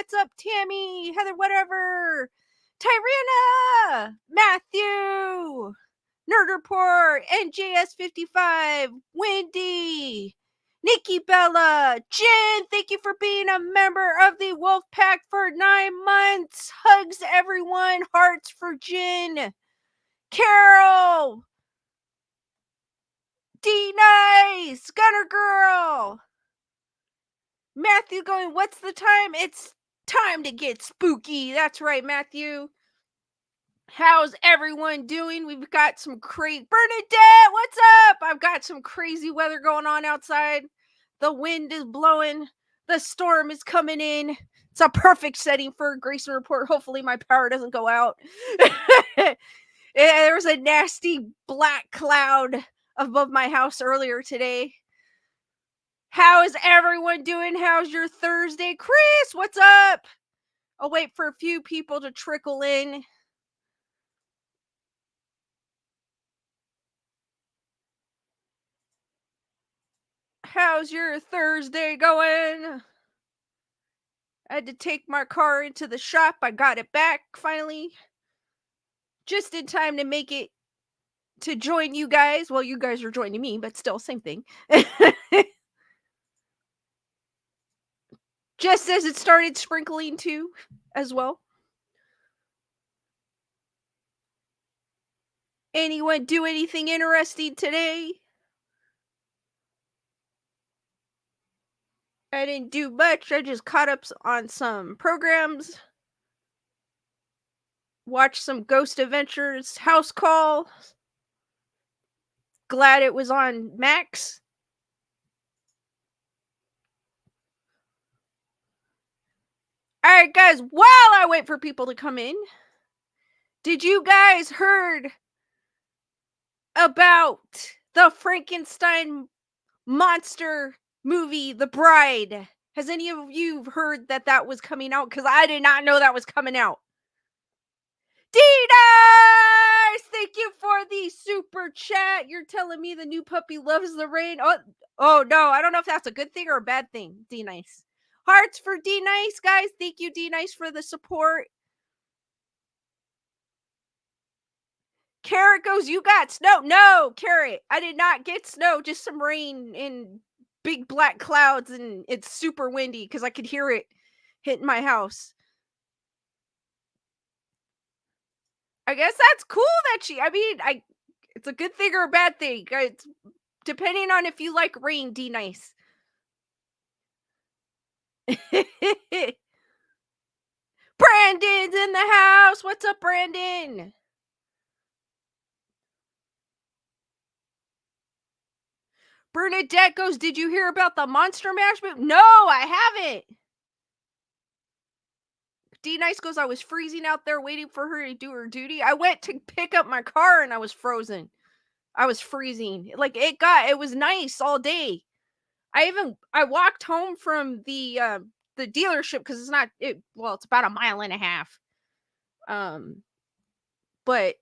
What's up, Tammy? Heather, whatever. Tyrina, Matthew, Nerd Report, NJS55, Wendy, Nikki Bella, Jen, thank you for being a member of the Wolf Pack for 9 months. Hugs, everyone. Hearts for Jen. Carol, D Nice, Gunner Girl. Matthew going, what's the time? It's time to get spooky. That's right, Matthew. How's everyone doing? We've got some crazy... Bernadette, what's up? I've got some crazy weather going on outside. The wind is blowing. The storm is coming in. It's a perfect setting for a Grayson report. Hopefully my power doesn't go out. There was a nasty black cloud above my house earlier today. How is everyone doing? How's your Thursday? Chris, what's up? I'll wait for a few people to trickle in. How's your Thursday going? I had to take my car into the shop. I got it back finally. Just in time to make it to join you guys. Well, you guys are joining me, but still, same thing. Just as it started sprinkling too, as well. Anyone do anything interesting today? I didn't do much. I just caught up on some programs. Watched some Ghost Adventures House Call. Glad it was on Max. Alright, guys, while I wait for people to come in, did you guys heard about the Frankenstein monster movie, The Bride? Has any of you heard that was coming out? Because I did not know that was coming out. D-Nice! Thank you for the super chat. You're telling me the new puppy loves the rain. Oh no, I don't know if that's a good thing or a bad thing. D-Nice. Hearts for D-Nice, guys. Thank you, D-Nice, for the support. Carrot goes, you got snow. No, Carrot, I did not get snow. Just some rain and big black clouds, and it's super windy because I could hear it hitting my house. I guess that's cool that it's a good thing or a bad thing. It's depending on if you like rain, D-Nice. Brandon's in the house. What's up, Brandon? Bernadette goes, did you hear about the Monster Mash movie? No, I haven't. D-Nice goes, I was freezing out there waiting for her to do her duty. I went to pick up my car and I was frozen. I was freezing. Like, it was nice all day. I walked home from the dealership because it's about a mile and a half. But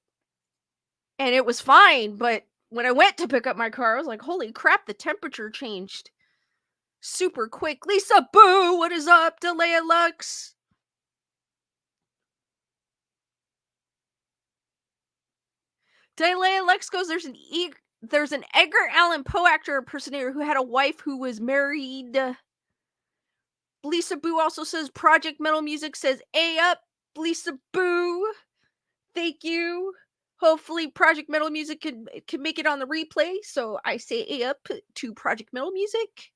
it was fine, but when I went to pick up my car, I was like, holy crap, the temperature changed super quick. Lisa Boo, what is up? Delay Lux. Delay Lux goes, there's an Edgar Allan Poe actor impersonator who had a wife who was married. Lisa Boo also says Project Metal Music says A up. Lisa Boo, thank you. Hopefully Project Metal Music can make it on the replay, so I say A up to Project Metal Music.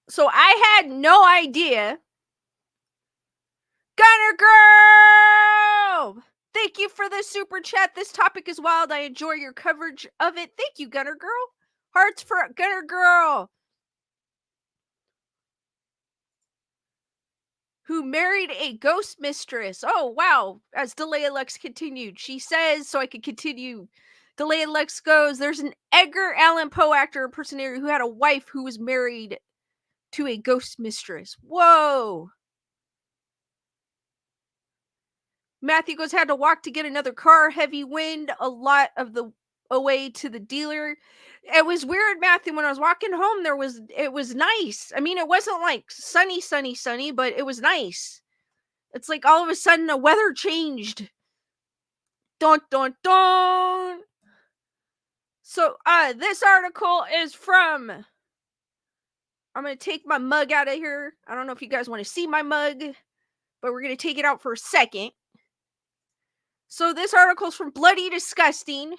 So I had no idea. Gunner Girl! Thank you for the super chat. This topic is wild. I enjoy your coverage of it. Thank you, Gunner Girl. Hearts for Gunner Girl, who married a ghost mistress. Oh, wow. As Delay Lex continued, she says, so I could continue. Delay Lex goes, there's an Edgar Allan Poe actor impersonator who had a wife who was married to a ghost mistress. Whoa. Matthew goes, had to walk to get another car. Heavy wind. A lot of the away to the dealer. It was weird, Matthew. When I was walking home, it was nice. I mean, it wasn't like sunny, sunny, sunny, but it was nice. It's like all of a sudden the weather changed. Dun dun dun. So this article is from, I'm gonna take my mug out of here. I don't know if you guys want to see my mug, but we're gonna take it out for a second. So this article is from Bloody Disgusting.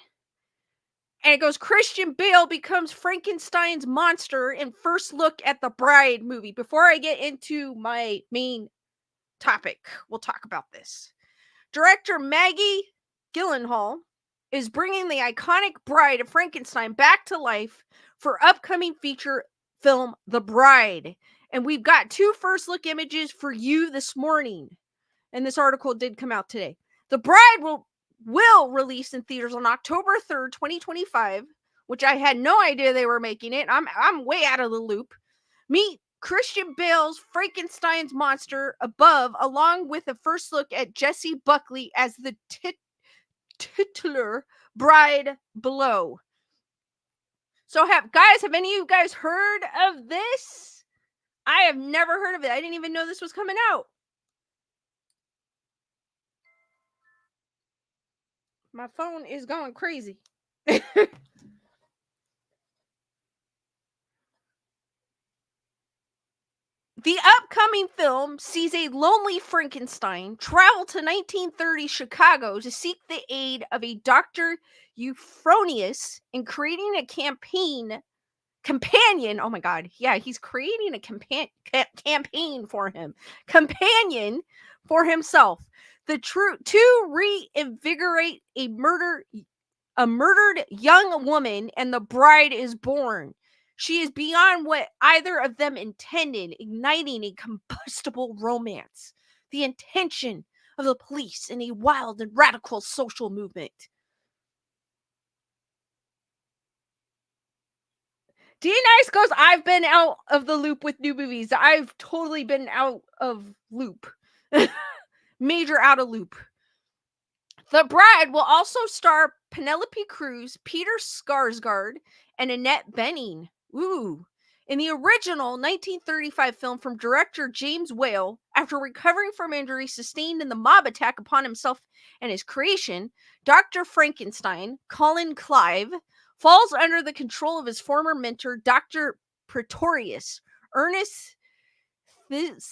And it goes, Christian Bale becomes Frankenstein's monster in first look at the Bride movie. Before I get into my main topic, we'll talk about this. Director Maggie Gyllenhaal is bringing the iconic Bride of Frankenstein back to life for upcoming feature film The Bride. And we've got 2 first look images for you this morning. And this article did come out today. The Bride will release in theaters on October 3rd, 2025, which I had no idea they were making it. I'm way out of the loop. Meet Christian Bale's Frankenstein's monster above, along with a first look at Jessie Buckley as the titular bride below. So have any of you guys heard of this? I have never heard of it. I didn't even know this was coming out. My phone is going crazy. The upcoming film sees a lonely Frankenstein travel to 1930 Chicago to seek the aid of a Dr. Euphronius in creating a companion. Oh my God. Yeah, he's creating a campaign for him. Companion for himself. To reinvigorate a murdered young woman, and the bride is born. She is beyond what either of them intended, igniting a combustible romance. The intention of the police in a wild and radical social movement. D Nice goes, I've been out of the loop with new movies. I've totally been out of loop. Major out of loop. The Bride will also star Penelope Cruz, Peter Skarsgård, and Annette Bening. Ooh. In the original 1935 film from director James Whale, after recovering from injuries sustained in the mob attack upon himself and his creation, Dr. Frankenstein, Colin Clive, falls under the control of his former mentor, Dr. Pretorius, Ernest Thigsiger,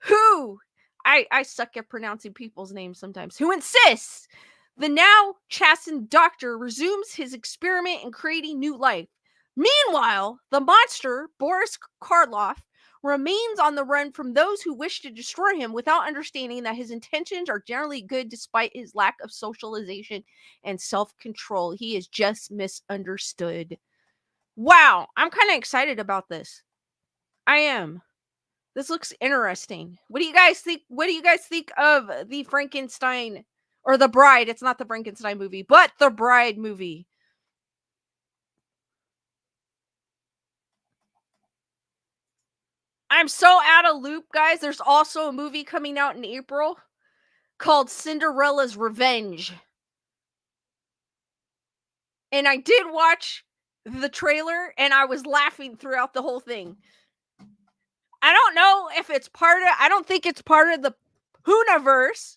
who, I suck at pronouncing people's names sometimes, who insists the now chastened doctor resumes his experiment in creating new life. Meanwhile, the monster, Boris Karloff, remains on the run from those who wish to destroy him without understanding that his intentions are generally good despite his lack of socialization and self-control. He is just misunderstood. Wow, I'm kind of excited about this. I am. This looks interesting. What do you guys think? What do you guys think of the Frankenstein or the Bride? It's not the Frankenstein movie, but the Bride movie. I'm so out of loop, guys. There's also a movie coming out in April called Cinderella's Revenge. And I did watch the trailer and I was laughing throughout the whole thing. I don't know if it's I don't think it's part of the Hooniverse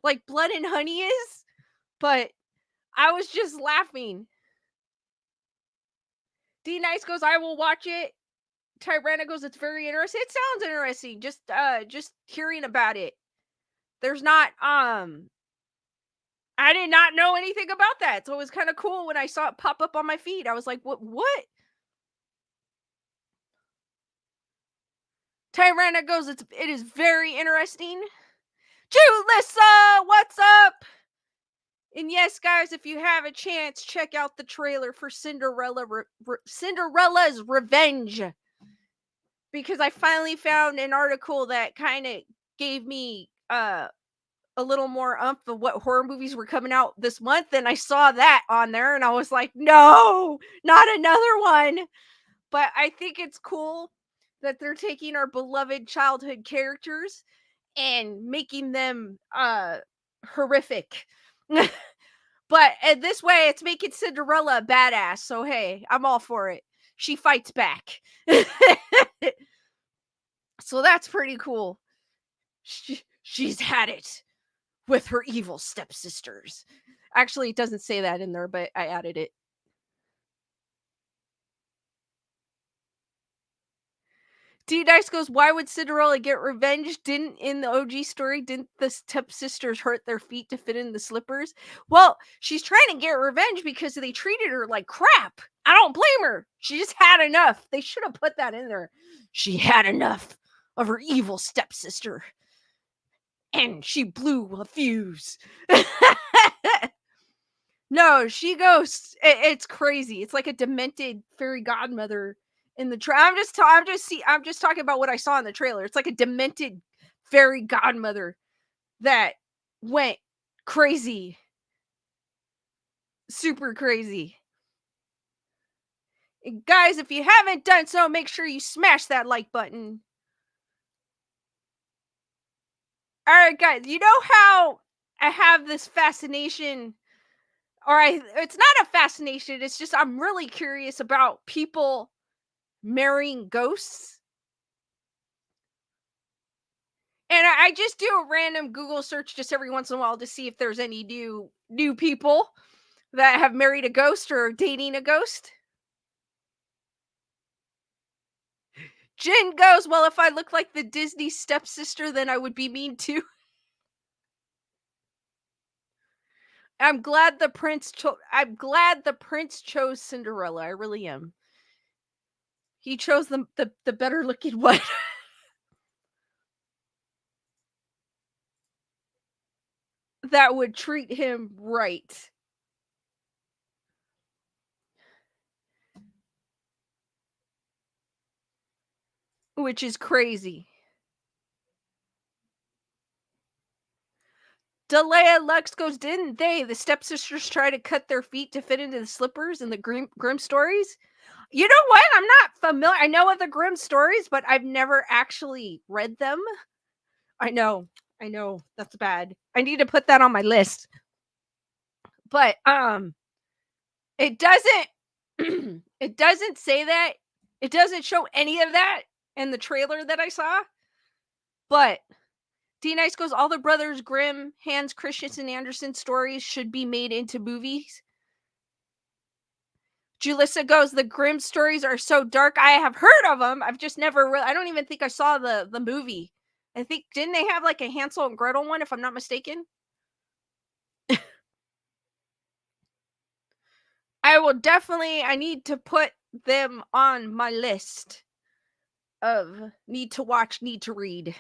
like Blood and Honey is, but I was just laughing. D Nice goes, I will watch it. Tyrana goes, it's very interesting. It sounds interesting. Just hearing about it. There's not I did not know anything about that. So it was kind of cool when I saw it pop up on my feed. I was like, what? Tyrana goes, it is very interesting. Julissa, what's up? And yes, guys, if you have a chance, check out the trailer for Cinderella's Revenge. Because I finally found an article that kind of gave me a little more umph of what horror movies were coming out this month. And I saw that on there and I was like, no, not another one. But I think it's cool that they're taking our beloved childhood characters and making them horrific. But this way, it's making Cinderella a badass. So hey, I'm all for it. She fights back. So that's pretty cool. She's had it with her evil stepsisters. Actually, it doesn't say that in there, but I added it. D Dice goes, why would Cinderella get revenge? Didn't in the OG story, didn't the stepsisters hurt their feet to fit in the slippers? Well, she's trying to get revenge because they treated her like crap. I don't blame her. She just had enough. They should have put that in there. She had enough of her evil stepsister. And she blew a fuse. No, she goes. It's crazy. It's like a demented fairy godmother in the I'm just talking about what I saw in the trailer. It's like a demented fairy godmother that went crazy, super crazy. And guys, if you haven't done so, make sure you smash that like button. All right, guys. You know how I have this fascination, it's not a fascination. It's just I'm really curious about people marrying ghosts. And I just do a random Google search just every once in a while to see if there's any new people that have married a ghost or dating a ghost. Jen goes, well, if I look like the Disney stepsister, then I would be mean too. I'm glad the prince chose Cinderella. I really am. He chose the better looking one. That would treat him right. Which is crazy. Delia Lux goes, didn't they, the stepsisters, try to cut their feet to fit into the slippers in the Grimm stories? You know what? I'm not familiar. I know of the Grimm stories, but I've never actually read them. I know. I know. That's bad. I need to put that on my list. But it doesn't it doesn't say that. It doesn't show any of that in the trailer that I saw. But D Nice goes, all the Brothers Grimm, Hans Christensen Andersen stories should be made into movies. Julissa goes, the Grimm stories are so dark. I have heard of them. I've just never I don't even think I saw the movie. I think, didn't they have like a Hansel and Gretel one, if I'm not mistaken? I need to put them on my list of need to watch, need to read.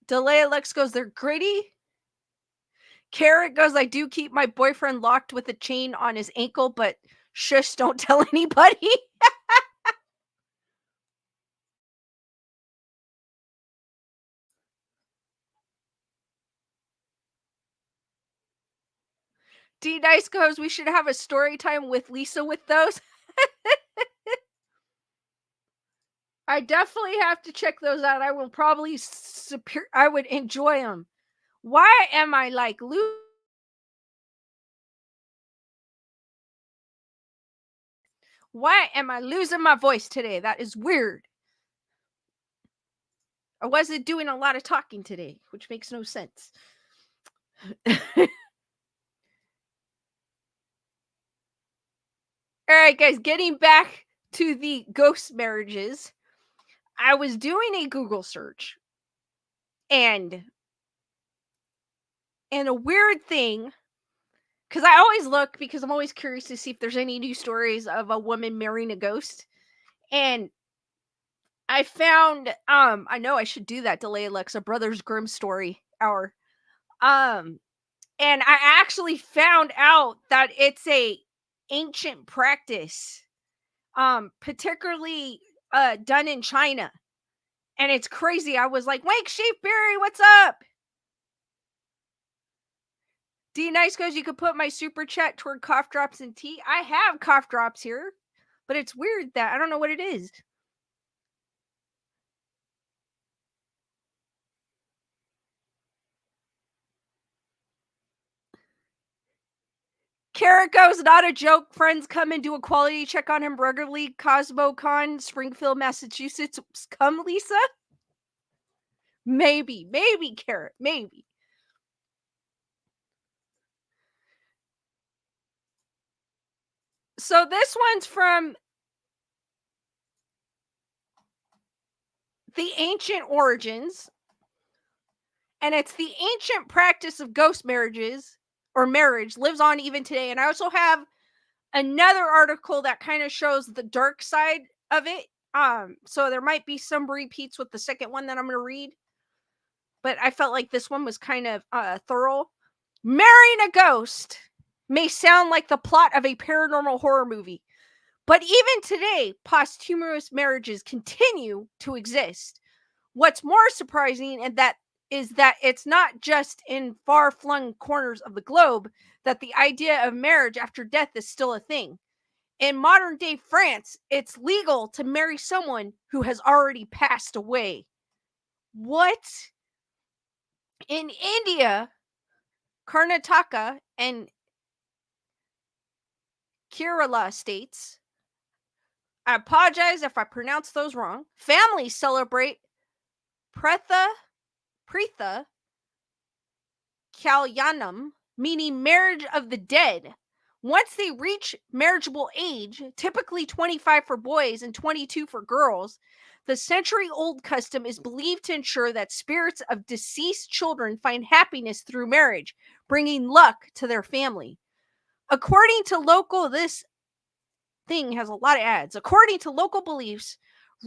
Delay Lex goes, they're gritty. Carrot goes, I do keep my boyfriend locked with a chain on his ankle, but shush, don't tell anybody. D Nice goes, we should have a story time with Lisa with those. I definitely have to check those out. I will probably I would enjoy them. Why am I like Why am I losing my voice today? That is weird. I wasn't doing a lot of talking today, which makes no sense. All right, guys, getting back to the ghost marriages. I was doing a Google search and a weird thing, because I always look because I'm always curious to see if there's any new stories of a woman marrying a ghost. And I found I know I should do that, delay Alexa Brothers Grimm story hour. Um and I actually found out that it's a ancient practice, particularly done in China. And it's crazy. I was like, Wake Sheepberry, what's up? D Nice goes, you could put my super chat toward cough drops and tea. I have cough drops here. But it's weird that I don't know what it is. Carrot goes, not a joke. Friends come and do a quality check on him regularly. CosmoCon, Springfield, Massachusetts. Come, Lisa? Maybe, Carrot, maybe. So this one's from the ancient origins, and it's the ancient practice of ghost marriages or marriage lives on even today. And I also have another article that kind of shows the dark side of it. So there might be some repeats with the second one that I'm going to read, but I felt like this one was kind of thorough. Marrying a ghost may sound like the plot of a paranormal horror movie, but even today, posthumous marriages continue to exist. What's more surprising and that is that it's not just in far-flung corners of the globe that the idea of marriage after death is still a thing. In modern day France, it's legal to marry someone who has already passed away. What? In India, Karnataka and Kerala states, I apologize if I pronounce those wrong. Families celebrate Pretha Pritha Kalyanam, meaning marriage of the dead. Once they reach marriageable age, typically 25 for boys and 22 for girls, the century old custom is believed to ensure that spirits of deceased children find happiness through marriage, bringing luck to their family. According to local, this thing has a lot of ads. According to local beliefs,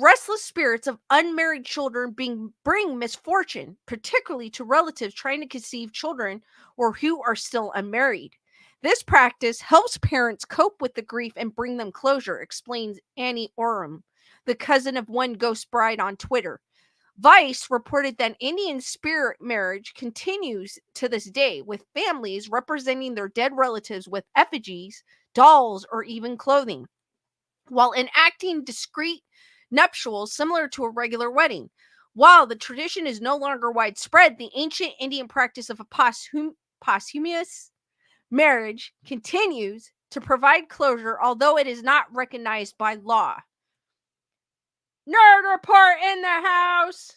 restless spirits of unmarried children bring misfortune, particularly to relatives trying to conceive children or who are still unmarried. This practice helps parents cope with the grief and bring them closure, explains Annie Oram, the cousin of one ghost bride, on Twitter. Vice reported that Indian spirit marriage continues to this day, with families representing their dead relatives with effigies, dolls, or even clothing, while enacting discreet nuptials similar to a regular wedding. While the tradition is no longer widespread, the ancient Indian practice of a posthumous marriage continues to provide closure, although it is not recognized by law. Nerd report in the house.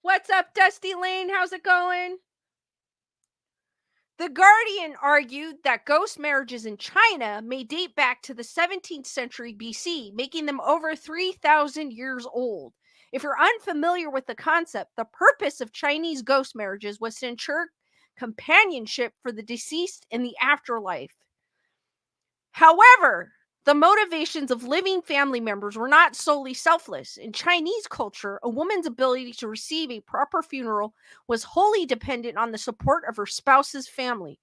What's up, Dusty Lane? How's it going? The Guardian argued that ghost marriages in China may date back to the 17th century BC, making them over 3,000 years old. If you're unfamiliar with the concept, the purpose of Chinese ghost marriages was to ensure companionship for the deceased in the afterlife. However, the motivations of living family members were not solely selfless. In Chinese culture, a woman's ability to receive a proper funeral was wholly dependent on the support of her spouse's family.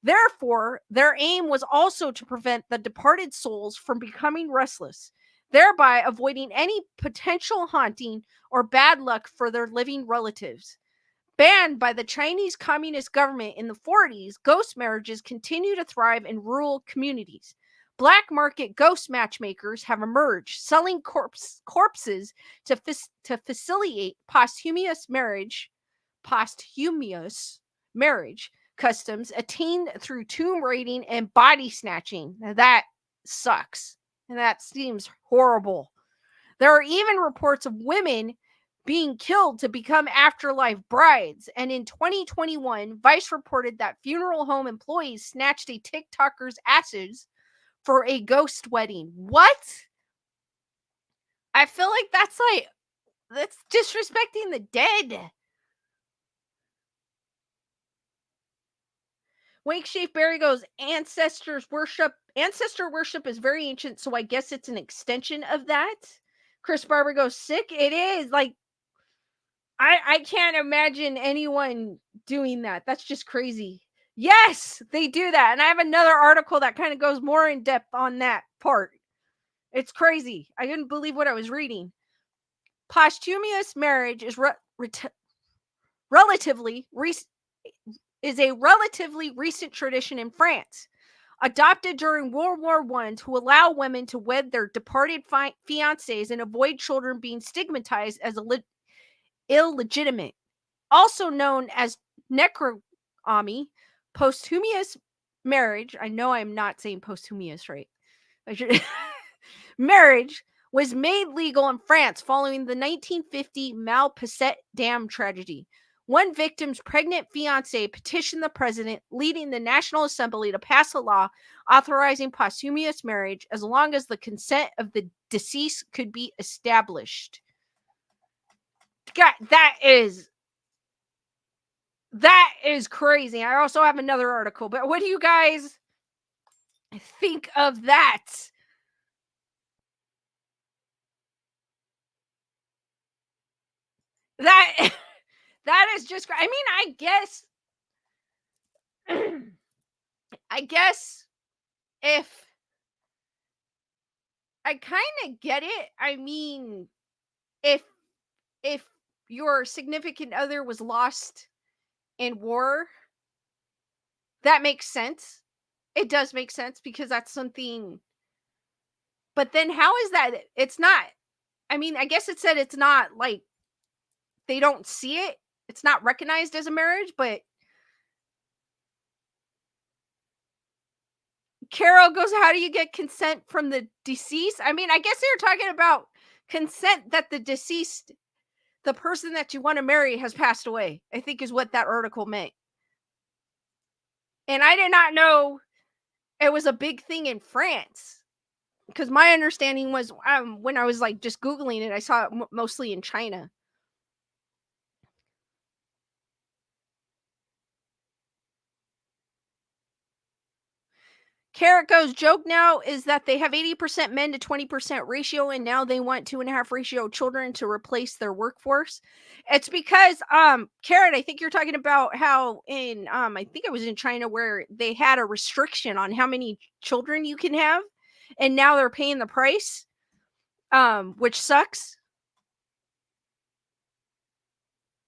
Therefore, their aim was also to prevent the departed souls from becoming restless, thereby avoiding any potential haunting or bad luck for their living relatives. Banned by the Chinese Communist government in the 40s, ghost marriages continue to thrive in rural communities. Black market ghost matchmakers have emerged, selling corpses to facilitate posthumous marriage customs attained through tomb raiding and body snatching. Now that sucks. And that seems horrible. There are even reports of women being killed to become afterlife brides. And in 2021, Vice reported that funeral home employees snatched a TikToker's ashes for a ghost wedding. What? I feel like that's disrespecting the dead. Wakeshape Berry goes, ancestor worship is very ancient, so I guess it's an extension of that. Chris Barber goes, sick. It is. Like, I can't imagine anyone doing that. That's just crazy. Yes, they do that. And I have another article that kind of goes more in depth on that part. It's crazy. I couldn't believe what I was reading. Posthumous marriage is relatively is a relatively recent tradition in France, adopted during World War I to allow women to wed their departed fiancés and avoid children being stigmatized as illegitimate. Also known as necroamy, posthumous marriage. I know I'm not saying posthumous right. I should marriage was made legal in France following the 1950 Malpasset Dam tragedy. One victim's pregnant fiance petitioned the president, leading the National Assembly to pass a law authorizing posthumous marriage as long as the consent of the deceased could be established. God, that is crazy. I also have another article, but what do you guys think of that? That that is just I mean, I guess if I kind of get it. I mean, if if your significant other was lost in war, that makes sense. It does make sense because that's something. But then how is that? It's not. I mean, I guess it said it's not like they don't see it. It's not recognized as a marriage, but Carol goes, "How do you get consent from the deceased?" I mean, I guess they're talking about consent that the person that you want to marry has passed away. I think is what that article meant. And I did not know it was a big thing in France because my understanding was when I was like just googling it, I saw it mostly in China. Carrot goes, joke now is that they have 80% men to 20% ratio, and now they want 2.5 ratio children to replace their workforce. It's because, Carrot, I think you're talking about how in, I think it was in China where they had a restriction on how many children you can have, and now they're paying the price, which sucks.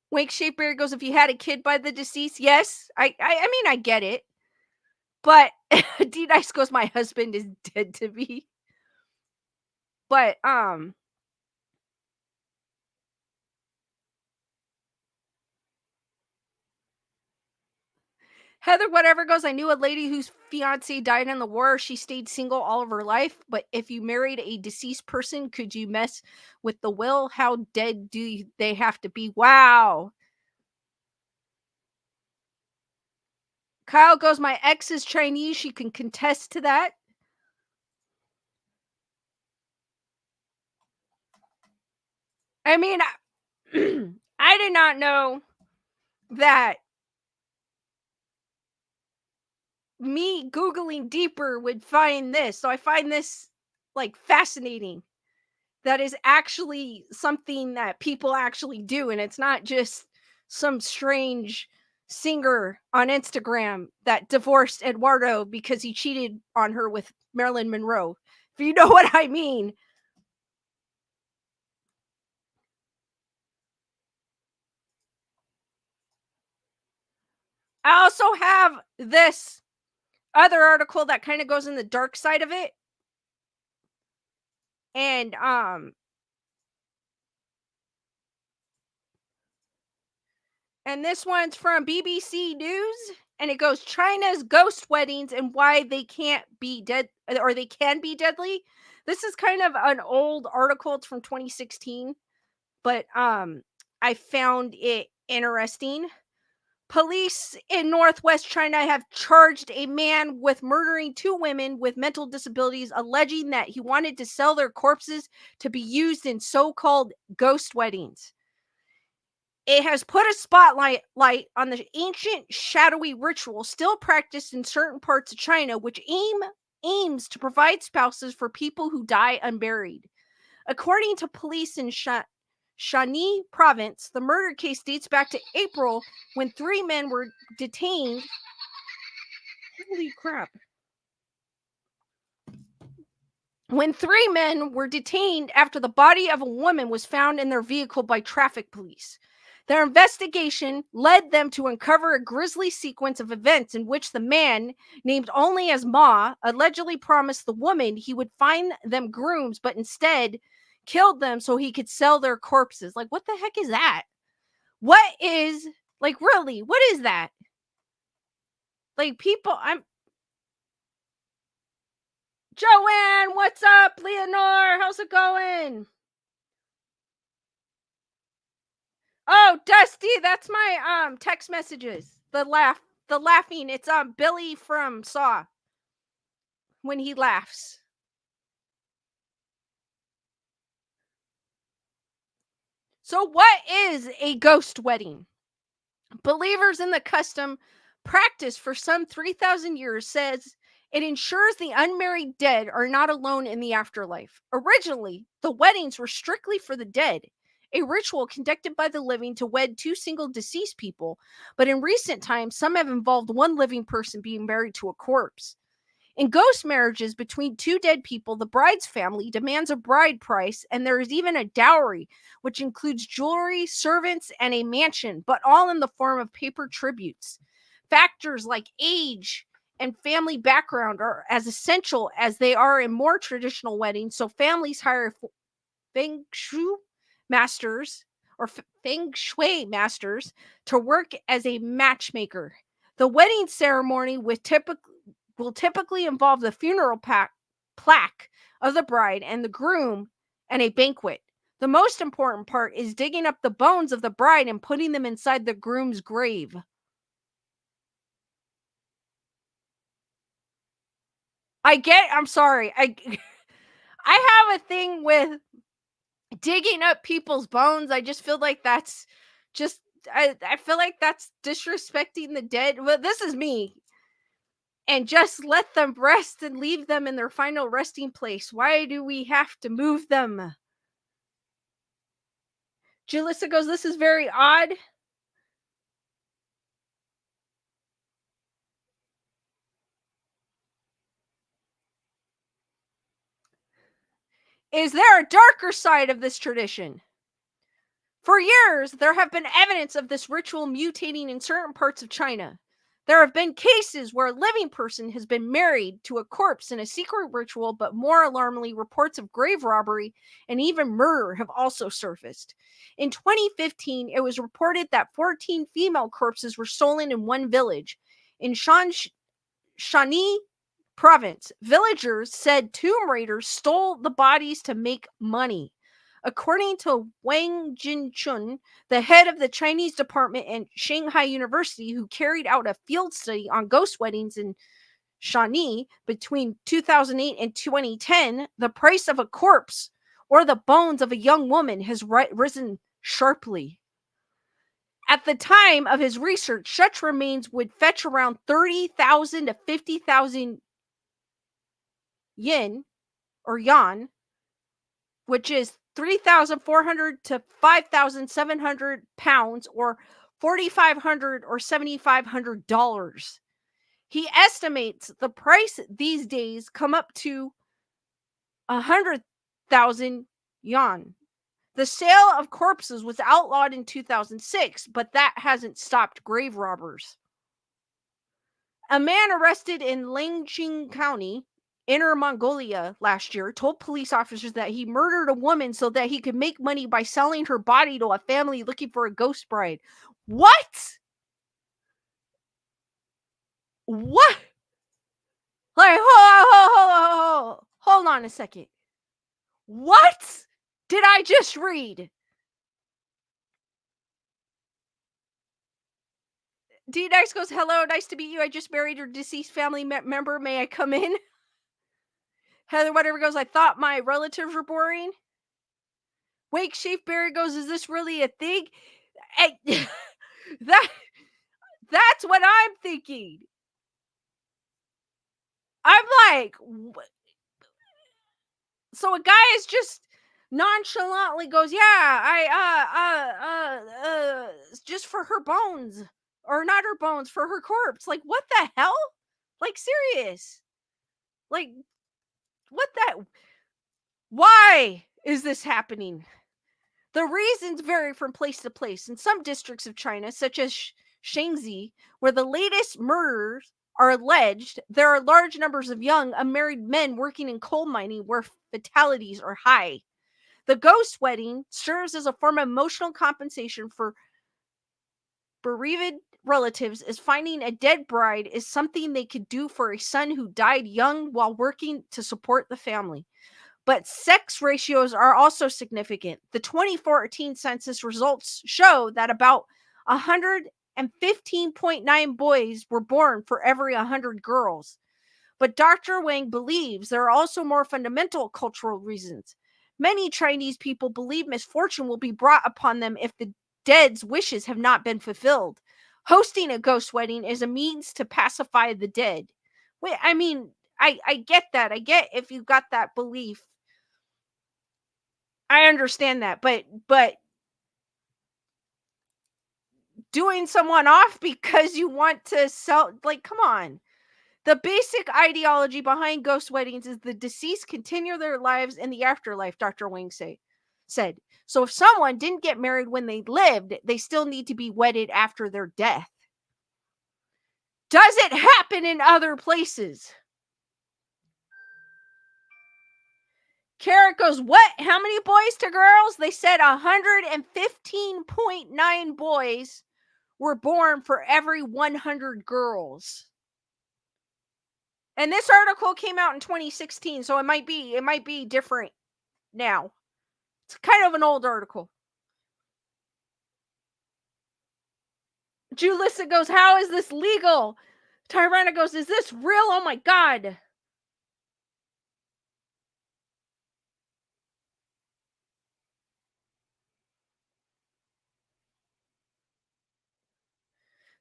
Wake Shapeberry goes, if you had a kid by the deceased, yes. I mean, I get it. But D Nice goes, my husband is dead to me. But Heather whatever goes, I knew a lady whose fiance died in the war. She stayed single all of her life. But if you married a deceased person, could you mess with the will? How dead they have to be? Wow. Kyle goes, my ex is Chinese. She can contest to that. I mean, I did not know that me Googling deeper would find this. So I find this like fascinating. That is actually something that people actually do. And it's not just some strange singer on Instagram that divorced Eduardo because he cheated on her with Marilyn Monroe. If you know what I mean. I also have this other article that kind of goes in the dark side of it. And this one's from BBC News, and it goes China's ghost weddings and why they can't be dead or they can be deadly. This is kind of an old article. It's from 2016, but I found it interesting. Police in northwest China have charged a man with murdering two women with mental disabilities, alleging that he wanted to sell their corpses to be used in so-called ghost weddings. It has put a spotlight on the ancient shadowy ritual still practiced in certain parts of China, which aims to provide spouses for people who die unburied. According to police in Shanxi province, the murder case dates back to April when three men were detained. Holy crap. When three men were detained after the body of a woman was found in their vehicle by traffic police. Their investigation led them to uncover a grisly sequence of events in which the man, named only as Ma, allegedly promised the woman he would find them grooms, but instead killed them so he could sell their corpses. Like, what the heck is that? What is, like, really, what is that? Like, people, I'm, Joanne, what's up? Leonore, how's it going? Oh, Dusty, that's my text messages. The laughing. It's Billy from Saw when he laughs. So what is a ghost wedding? Believers in the custom practice for some 3,000 years says it ensures the unmarried dead are not alone in the afterlife. Originally, the weddings were strictly for the dead, a ritual conducted by the living to wed two single deceased people, but in recent times, some have involved one living person being married to a corpse. In ghost marriages between two dead people, the bride's family demands a bride price, and there is even a dowry, which includes jewelry, servants, and a mansion, but all in the form of paper tributes. Factors like age and family background are as essential as they are in more traditional weddings, so families hire feng shui masters or feng shui masters to work as a matchmaker. The wedding ceremony will typically involve the funeral plaque of the bride and the groom and a banquet. The most important part is digging up the bones of the bride and putting them inside the groom's grave. I'm sorry. I have a thing with digging up people's bones. I just feel like that's just I feel like that's disrespecting the dead. Well, this is me. And just let them rest and leave them in their final resting place. Why do we have to move them? Julissa goes, this is very odd. Is there a darker side of this tradition? For years, there have been evidence of this ritual mutating in certain parts of China. There have been cases where a living person has been married to a corpse in a secret ritual, but more alarmingly, reports of grave robbery and even murder have also surfaced. In 2015, it was reported that 14 female corpses were stolen in one village. In Shawnee province, villagers said tomb raiders stole the bodies to make money. According to Wang Jinchun, the head of the Chinese department at Shanghai University, who carried out a field study on ghost weddings in Shawnee between 2008 and 2010, the price of a corpse or the bones of a young woman has risen sharply. At the time of his research, such remains would fetch around 30,000 to 50,000 yen or yuan, which is 3,400 to 5,700 pounds or 4,500 or $7,500. He estimates the price these days come up to 100,000 yuan. The sale of corpses was outlawed in 2006, but that hasn't stopped grave robbers. A man arrested in Langching County, Inner Mongolia, last year told police officers that he murdered a woman so that he could make money by selling her body to a family looking for a ghost bride. What? What? Like, hold on a second. What did I just read? D Nice goes, hello, nice to meet you. I just married your deceased family member. May I come in? Heather, whatever goes, I thought my relatives were boring. Wake Sheafberry goes, is this really a thing? I, that that's what I'm thinking. I'm like, so a guy is just nonchalantly goes, yeah, just for her bones, or not her bones, for her corpse. Like, what the hell? Like, serious? Like, what that? Why is this happening? The reasons vary from place to place. In some districts of China, such as Shanxi, where the latest murders are alleged, there are large numbers of young, unmarried men working in coal mining where fatalities are high. The ghost wedding serves as a form of emotional compensation for bereaved relatives, as finding a dead bride is something they could do for a son who died young while working to support the family. But sex ratios are also significant. The 2014 census results show that about 115.9 boys were born for every 100 girls. But Dr. Wang believes there are also more fundamental cultural reasons. Many Chinese people believe misfortune will be brought upon them if the dead's wishes have not been fulfilled. Hosting a ghost wedding is a means to pacify the dead. Wait, I mean, I get that. I get if you got that belief. I understand that, but doing someone off because you want to sell, like, come on. The basic ideology behind ghost weddings is the deceased continue their lives in the afterlife, Dr. Wang said. So if someone didn't get married when they lived, they still need to be wedded after their death. Does it happen in other places? Carrot goes, what? How many boys to girls? They said 115.9 boys were born for every 100 girls. And this article came out in 2016, so it might be different now. It's kind of an old article. Julissa goes, how is this legal? Tyrana goes, is this real? Oh my god.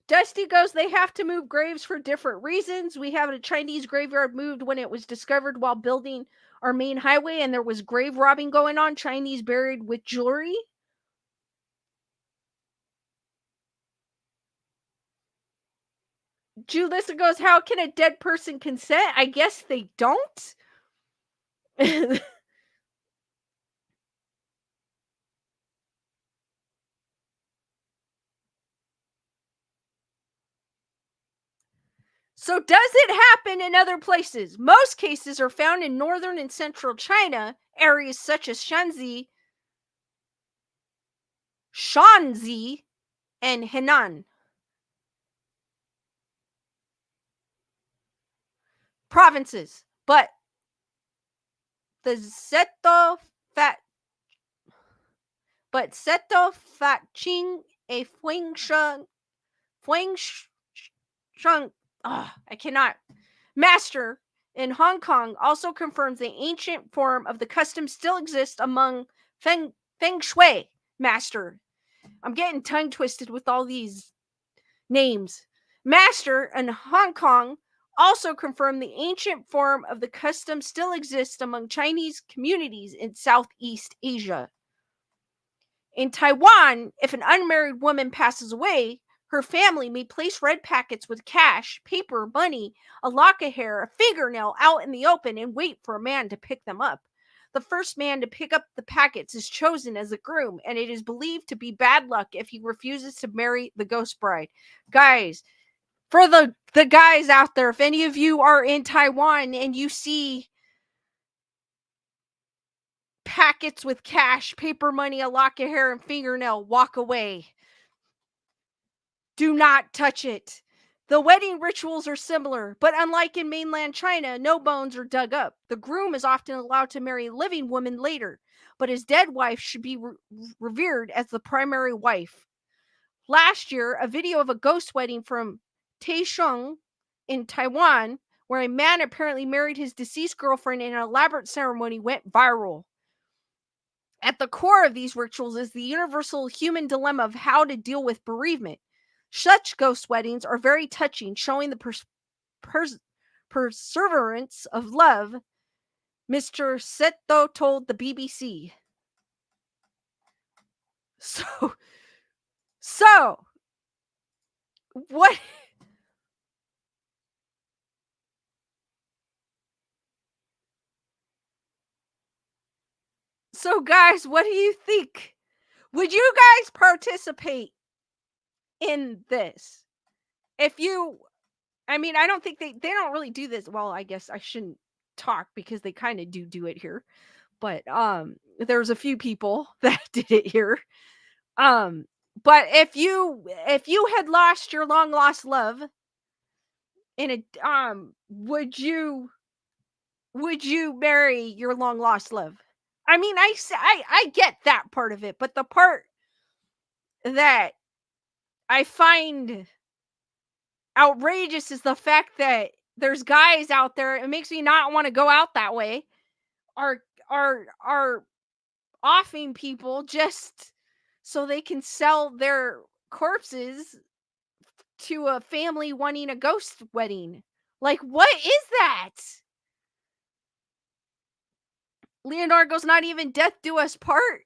Dusty goes, they have to move graves for different reasons. We have a Chinese graveyard moved when it was discovered while building our main highway, and there was grave robbing going on. Chinese buried with jewelry. Julissa goes, how can a dead person consent? I guess they don't. So does it happen in other places? Most cases are found in northern and central China, areas such as Shanxi, and Henan provinces. But the Zeto Fat Qing a Fuang Sheng, I cannot. Master in Hong Kong also confirms the ancient form of the custom still exists among Feng Shui master. I'm getting tongue twisted with all these names. Master in Hong Kong also confirmed the ancient form of the custom still exists among Chinese communities in Southeast Asia. In Taiwan, if an unmarried woman passes away, her family may place red packets with cash, paper, money, a lock of hair, a fingernail out in the open and wait for a man to pick them up. The first man to pick up the packets is chosen as the groom, and it is believed to be bad luck if he refuses to marry the ghost bride. Guys, for the guys out there, if any of you are in Taiwan and you see packets with cash, paper money, a lock of hair, and fingernail, walk away. Do not touch it. The wedding rituals are similar, but unlike in mainland China, no bones are dug up. The groom is often allowed to marry a living woman later, but his dead wife should be revered as the primary wife. Last year, a video of a ghost wedding from Taichung in Taiwan, where a man apparently married his deceased girlfriend in an elaborate ceremony, went viral. At the core of these rituals is the universal human dilemma of how to deal with bereavement. Such ghost weddings are very touching, showing the perseverance of love, Mr. Seto told the BBC. So, what? So, guys, what do you think? Would you guys participate in this? If you I mean, I don't think they don't really do this. Well, I guess I shouldn't talk because they kind of do it here. But there's a few people that did it here. Um but if you had lost your long lost love in a would you marry your long lost love? I mean, I get that part of it, but the part that I find outrageous is the fact that there's guys out there, it makes me not want to go out that way, are are offing people just so they can sell their corpses to a family wanting a ghost wedding. Like, what is that? Leonardo's not even death do us part.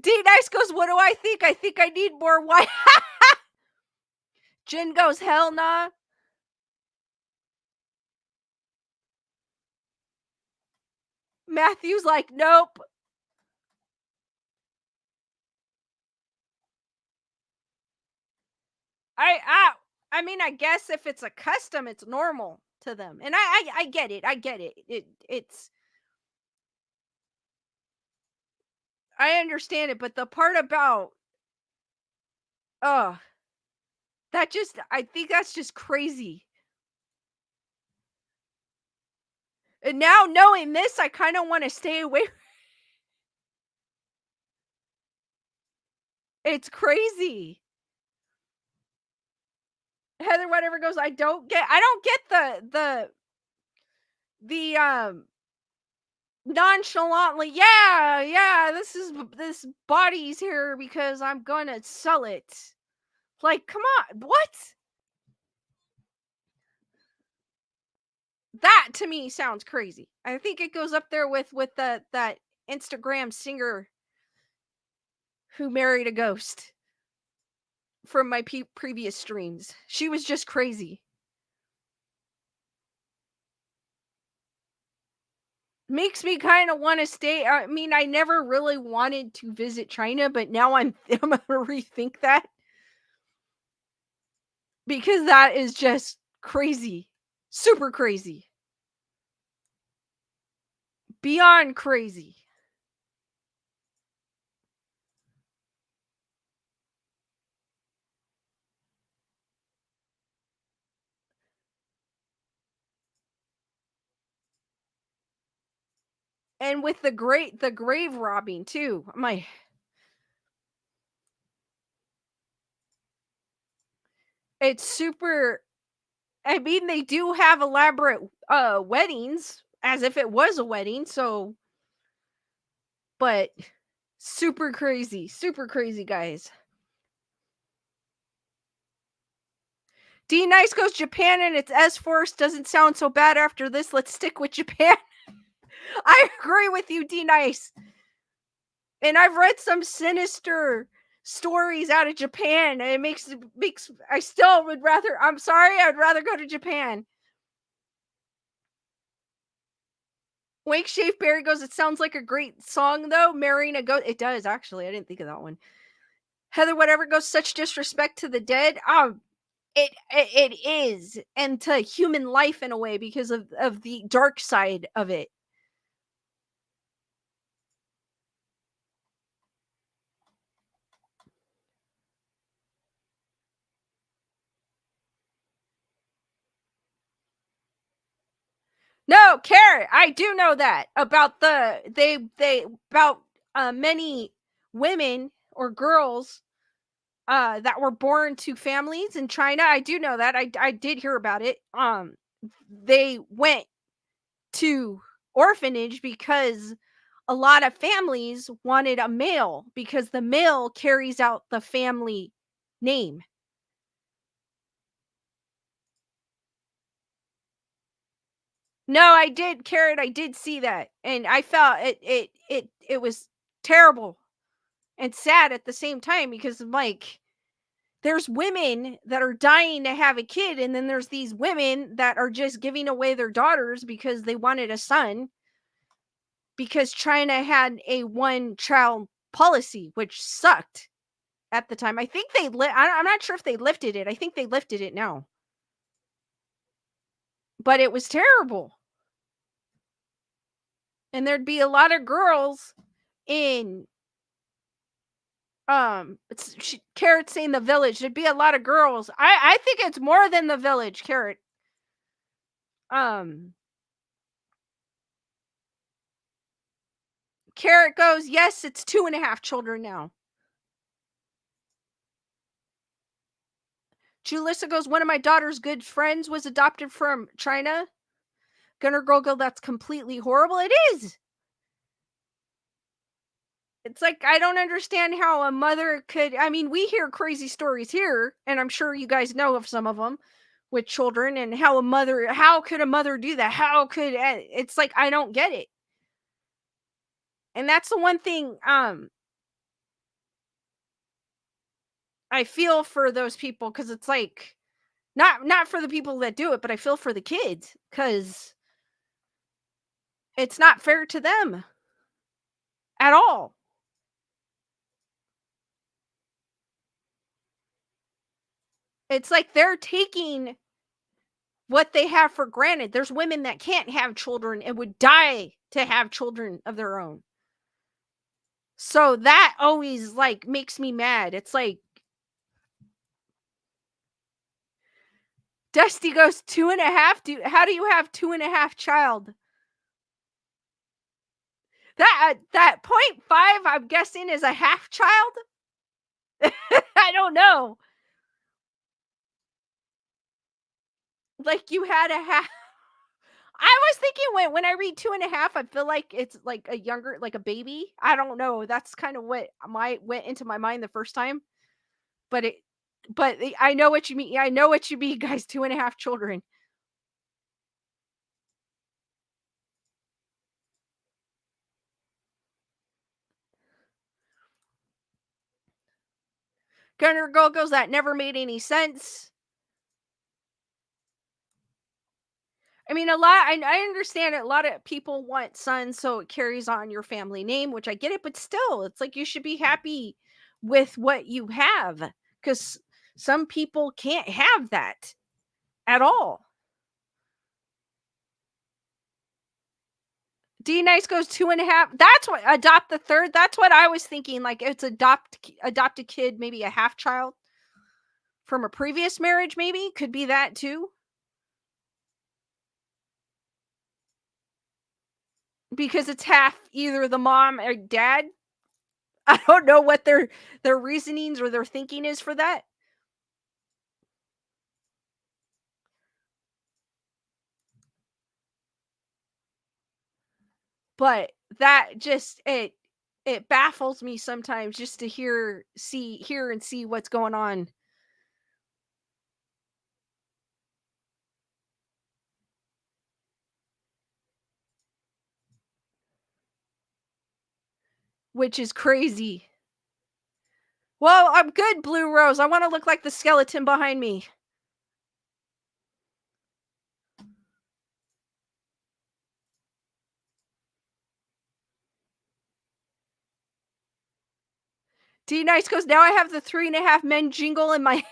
D Nice goes, what do I think? I think I need more wine. Jen goes, hell nah. Matthew's like, nope. I I I mean, I guess if it's a custom, it's normal to them. And I get it. I get it. It's I understand it, but the part about oh, that just I think that's just crazy. And now knowing this, I kind of want to stay away. It's crazy. Heather whatever goes, I don't get the nonchalantly, yeah, this body's here because I'm gonna sell it. Like, come on, what? That to me sounds crazy. I think it goes up there with that Instagram singer who married a ghost from my previous streams. She was just crazy. Makes me kind of want to stay. I mean, I never really wanted to visit China, but now I'm gonna rethink that because that is just crazy. Super crazy. Beyond crazy. And with the grave robbing too. It's super. I mean, they do have elaborate weddings as if it was a wedding, so but super crazy, guys. D Nice goes Japan and its S Force doesn't sound so bad after this. Let's stick with Japan. I agree with you, D Nice. And I've read some sinister stories out of Japan. And it makes I still would rather. I'm sorry, I'd rather go to Japan. Wake Shave Berry goes, it sounds like a great song though. Marrying a goat. It does actually. I didn't think of that one. Heather, whatever goes, such disrespect to the dead. It is, and to human life in a way because of the dark side of it. No, Carrot, I do know that about they about many women or girls that were born to families in China. I do know that. I did hear about it. They went to orphanage because a lot of families wanted a male because the male carries out the family name. No, I did, Carrot. I did see that, and I felt it was terrible and sad at the same time because I'm like, there's women that are dying to have a kid, and then there's these women that are just giving away their daughters because they wanted a son. because China had a one child policy, which sucked at the time. I think I'm not sure if they lifted it. I think they lifted it now, but it was terrible. And there'd be a lot of girls in Carrot saying the village. There'd be a lot of girls. I think it's more than the village, Carrot. Um Carrot goes, yes, it's 2.5 children now. Julissa goes, one of my daughter's good friends was adopted from China. Gunner Girl go, that's completely horrible. It is. It's like, I don't understand how a mother could. I mean, we hear crazy stories here, and I'm sure you guys know of some of them with children, and how could a mother do that? It's like, I don't get it. And that's the one thing, I feel for those people, because it's like, not for the people that do it, but I feel for the kids, because it's not fair to them at all. It's like they're taking what they have for granted. There's women that can't have children and would die to have children of their own. So that always like makes me mad. It's like Dusty goes 2.5. How do you have 2.5 child? That 0.5, I'm guessing, is a half child. I don't know. Like you had a half. I was thinking when I read 2.5, I feel like it's like a younger, like a baby. I don't know. That's kind of what went into my mind the first time. But I know what you mean. Yeah, I know what you mean, guys. 2.5 children. Gunner Girl goes, that never made any sense. I mean, I understand it. A lot of people want sons, so it carries on your family name, which I get it, but still, it's like you should be happy with what you have, because some people can't have that at all. D Nice goes 2.5. That's what adopt the third. That's what I was thinking. Like it's adopt a kid, maybe a half child from a previous marriage. Maybe could be that too, because it's half either the mom or dad. I don't know what their reasonings or their thinking is for that, but that just it baffles me sometimes just to hear and see what's going on, which is crazy. Well, I'm good, Blue Rose. I want to look like the skeleton behind me. D Nice goes, now I have the 3.5 men jingle in my.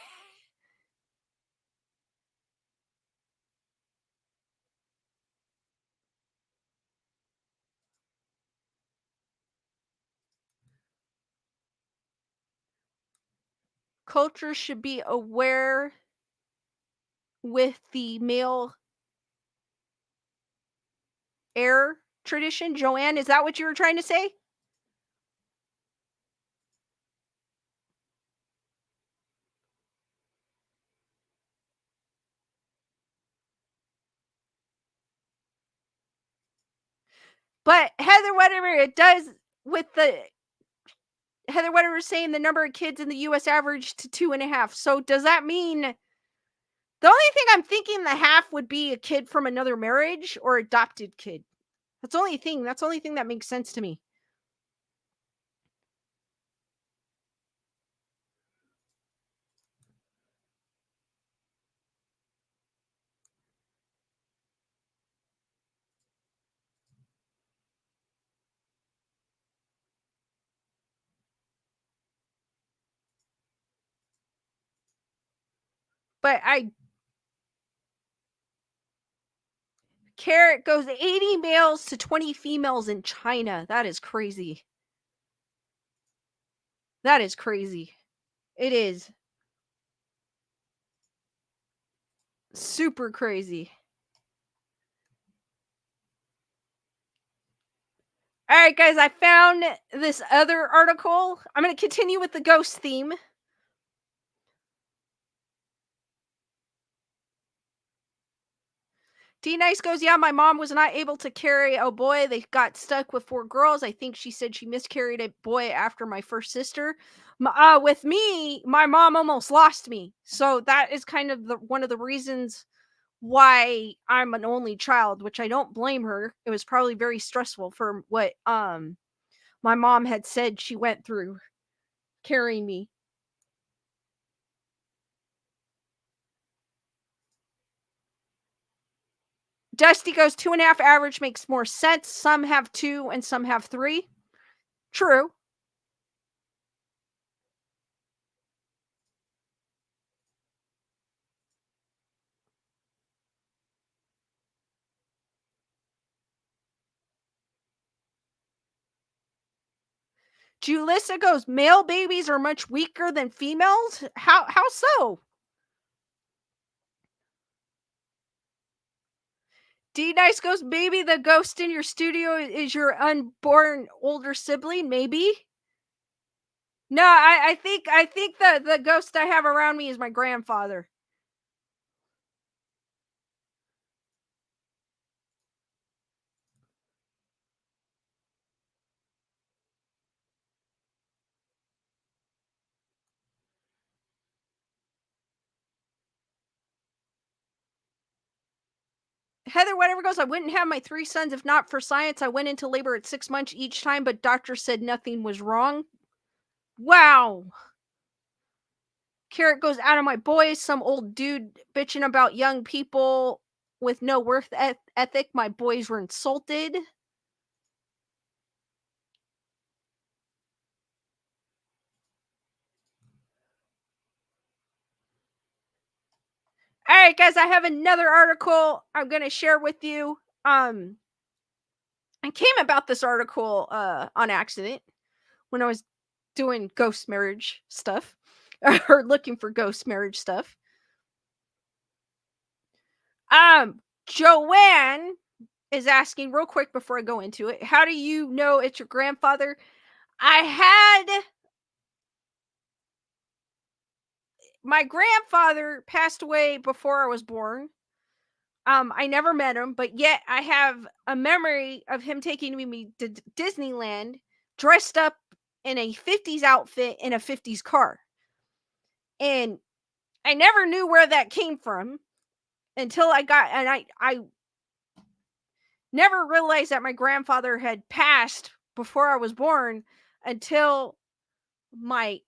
Culture should be aware with the male heir tradition. Joanne, is that what you were trying to say? But Heather, whatever it does with the Heather, whatever saying the number of kids in the U.S. average to 2.5. So does that mean the only thing I'm thinking the half would be a kid from another marriage or adopted kid? That's the only thing. That's the only thing that makes sense to me. But I Carrot goes 80 males to 20 females in China. That is crazy. That is crazy. It is super crazy. All right, guys, I found this other article. I'm going to continue with the ghost theme. D Nice goes, yeah, my mom was not able to carry a boy. They got stuck with four girls. I think she said she miscarried a boy after my first sister. With me, my mom almost lost me. So that is kind of one of the reasons why I'm an only child, which I don't blame her. It was probably very stressful for what my mom had said she went through carrying me. Dusty goes 2.5 average makes more sense. Some have two and some have three. True. Julissa goes, male babies are much weaker than females. How so? D Nice goes, maybe the ghost in your studio is your unborn older sibling. Maybe. No, I think the ghost I have around me is my grandfather. Heather, whatever goes, I wouldn't have my three sons if not for science. I went into labor at 6 months each time, but doctor said nothing was wrong. Wow. Carrot goes out of my boys. Some old dude bitching about young people with no worth ethic. My boys were insulted. All right, guys, I have another article I'm going to share with you. I came about this article on accident when I was doing ghost marriage stuff or looking for ghost marriage stuff. Joanne is asking real quick before I go into it. How do you know it's your grandfather? I had my grandfather passed away before I was born. I never met him, but yet I have a memory of him taking me to Disneyland dressed up in a 50s outfit in a 50s car. And I never knew where that came from until I never realized that my grandfather had passed before I was born until my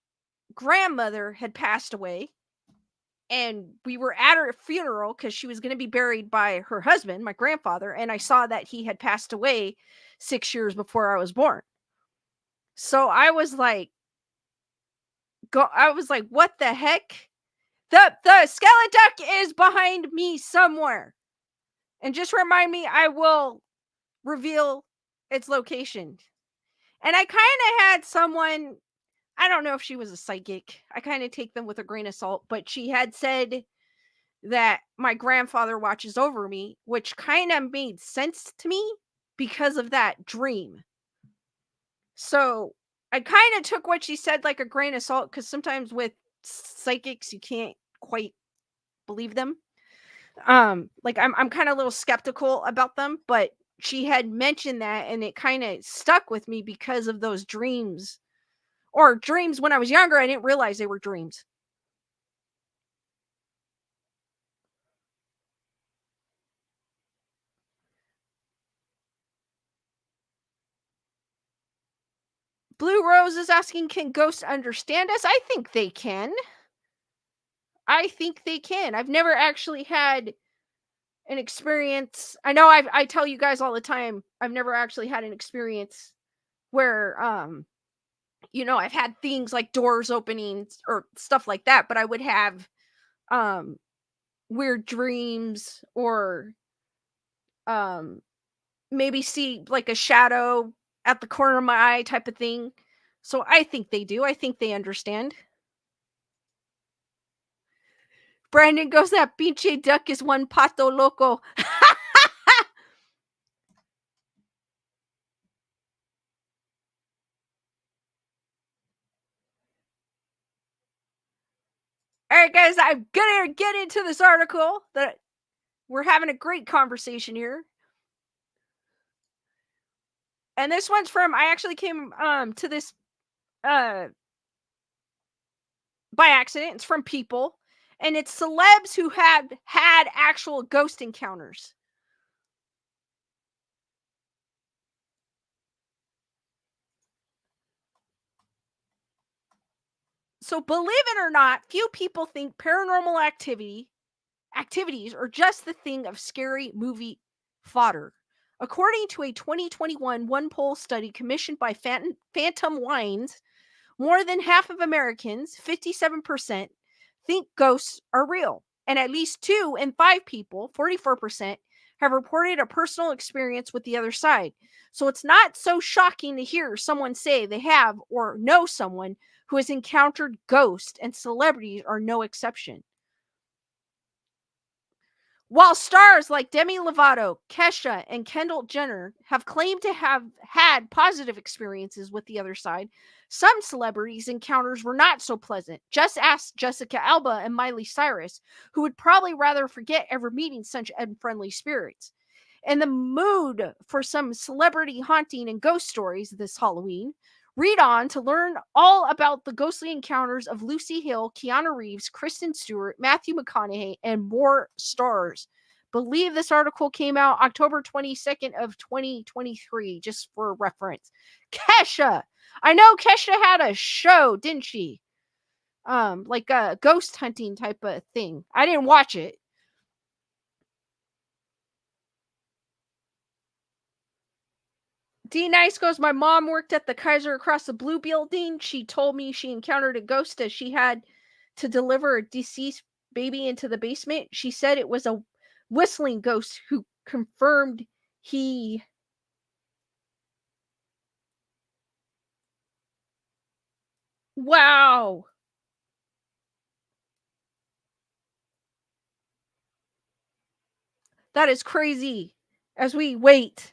grandmother had passed away and we were at her funeral because she was going to be buried by her husband, my grandfather, and I saw that he had passed away 6 years before I was born. So I was like, what the heck? The skeleton duck is behind me somewhere. And just remind me, I will reveal its location. And I kind of had someone, I don't know if she was a psychic. I kind of take them with a grain of salt, but she had said that my grandfather watches over me, which kind of made sense to me because of that dream. So I kind of took what she said like a grain of salt because sometimes with psychics you can't quite believe them. Like I'm kind of a little skeptical about them, but she had mentioned that and it kind of stuck with me because of those dreams or dreams when I was younger. I didn't realize they were dreams. Blue Rose is asking, can ghosts understand us? I think they can. I think they can. I've never actually had an experience. I know I tell you guys all the time, I've never actually had an experience where I've had things like doors opening or stuff like that, but I would have weird dreams or um maybe see like a shadow at the corner of my eye type of thing. So I think they do. I think they understand. Brandon goes, that pinche duck is one pato loco. All right, guys, I'm gonna get into this article that we're having a great conversation here. And this one's from I actually came to this uh by accident. It's from People, and it's celebs who had had actual ghost encounters. So believe it or not, few people think paranormal activities are just the thing of scary movie fodder. According to a 2021 one poll study commissioned by Phantom Wines, more than half of Americans, 57%, think ghosts are real. And at least 2 in 5 people, 44%, have reported a personal experience with the other side. So it's not so shocking to hear someone say they have or know someone who has encountered ghosts, and celebrities are no exception. While stars like Demi Lovato, Kesha, and Kendall Jenner have claimed to have had positive experiences with the other side, some celebrities' encounters were not so pleasant. Just ask Jessica Alba and Miley Cyrus, who would probably rather forget ever meeting such unfriendly spirits. In the mood for some celebrity haunting and ghost stories this Halloween, read on to learn all about the ghostly encounters of Lucy Hale, Keanu Reeves, Kristen Stewart, Matthew McConaughey, and more stars. Believe this article came out October 22nd of 2023, just for reference. Kesha. I know Kesha had a show, didn't she? Like a ghost hunting type of thing. I didn't watch it. D Nice goes, my mom worked at the Kaiser across the Blue building. She told me she encountered a ghost as she had to deliver a deceased baby into the basement. She said it was a whistling ghost who confirmed he. Wow. That is crazy. As we wait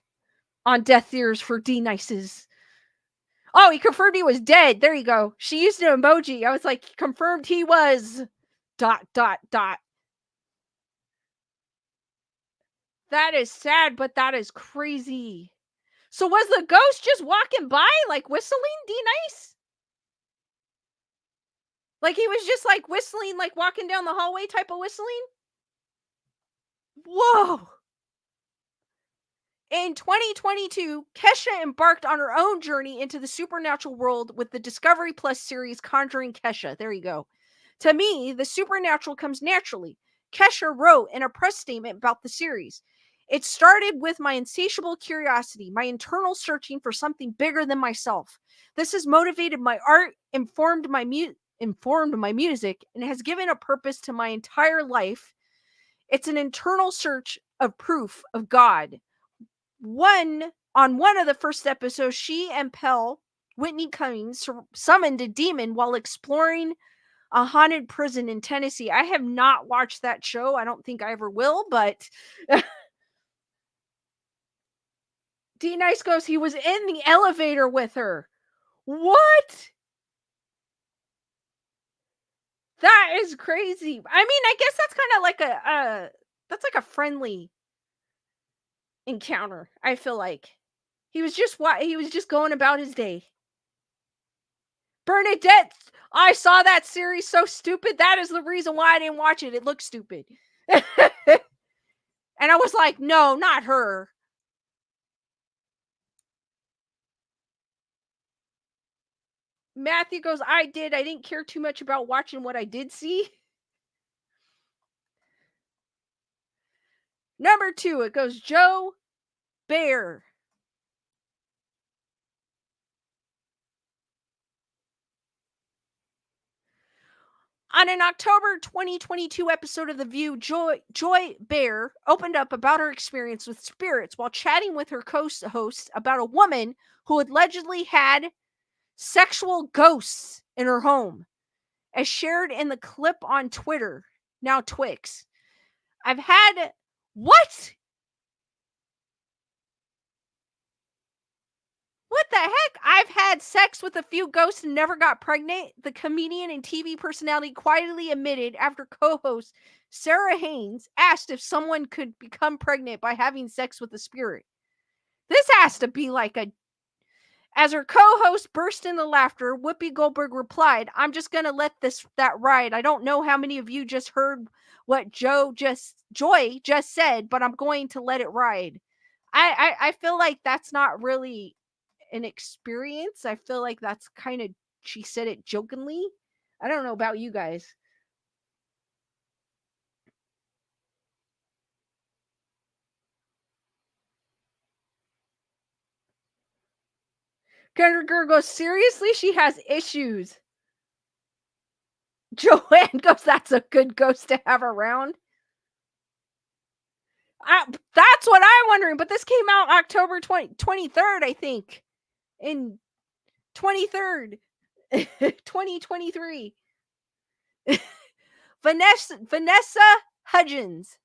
on death ears for D Nice's. Oh, he confirmed he was dead. There you go. She used an emoji. I was like, confirmed he was. Dot, dot, dot. That is sad, but that is crazy. So was the ghost just walking by, like whistling, D Nice? Like he was just like whistling, like walking down the hallway type of whistling? Whoa. In 2022, Kesha embarked on her own journey into the supernatural world with the Discovery Plus series Conjuring Kesha. There you go. To me, the supernatural comes naturally. Kesha wrote in a press statement about the series. It started with my insatiable curiosity, my internal searching for something bigger than myself. This has motivated my art, informed my music, and has given a purpose to my entire life. It's an internal search of proof of God. One of the first episodes, she and Pell Whitney Cummings summoned a demon while exploring a haunted prison in Tennessee. I have not watched that show. I don't think I ever will, but D Nice goes, he was in the elevator with her. What? That is crazy. I mean, I guess that's kind of like that's like a friendly encounter. I feel like he was just going about his day. Bernadette, I saw that series so stupid. That is the reason why I didn't watch it. It looked stupid. And I was like, no, not her. Matthew goes, I did. I didn't care too much about watching what I did see. Number 2, it goes Joe Bear. On an October 2022 episode of The View, Joy Bear opened up about her experience with spirits while chatting with her co-host about a woman who allegedly had sexual ghosts in her home, as shared in the clip on Twitter, now Twix. I've had what? What the heck? I've had sex with a few ghosts and never got pregnant, the comedian and TV personality quietly admitted after co-host Sarah Haynes asked if someone could become pregnant by having sex with a spirit. This has to be like a... As her co-host burst into laughter, Whoopi Goldberg replied, "I'm just going to let that ride. I don't know how many of you just heard what Joy just said, but I'm going to let it ride." I feel like that's not really an experience. I feel like that's kind of... she said it jokingly. I don't know about you guys. Kendra Girl goes, "Seriously, she has issues." Joanne goes, "That's a good ghost to have around." That's what I'm wondering, but this came out October 23rd, I think. In 23rd, 2023. Vanessa Hudgens.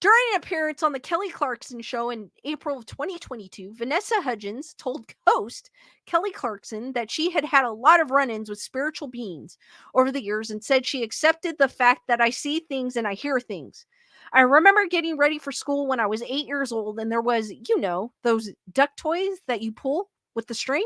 During an appearance on the Kelly Clarkson Show in April of 2022, Vanessa Hudgens told host Kelly Clarkson that she had had a lot of run-ins with spiritual beings over the years and said she accepted the fact that I see things and I hear things. "I remember getting ready for school when I was 8 years old and there was, those duck toys that you pull with the string.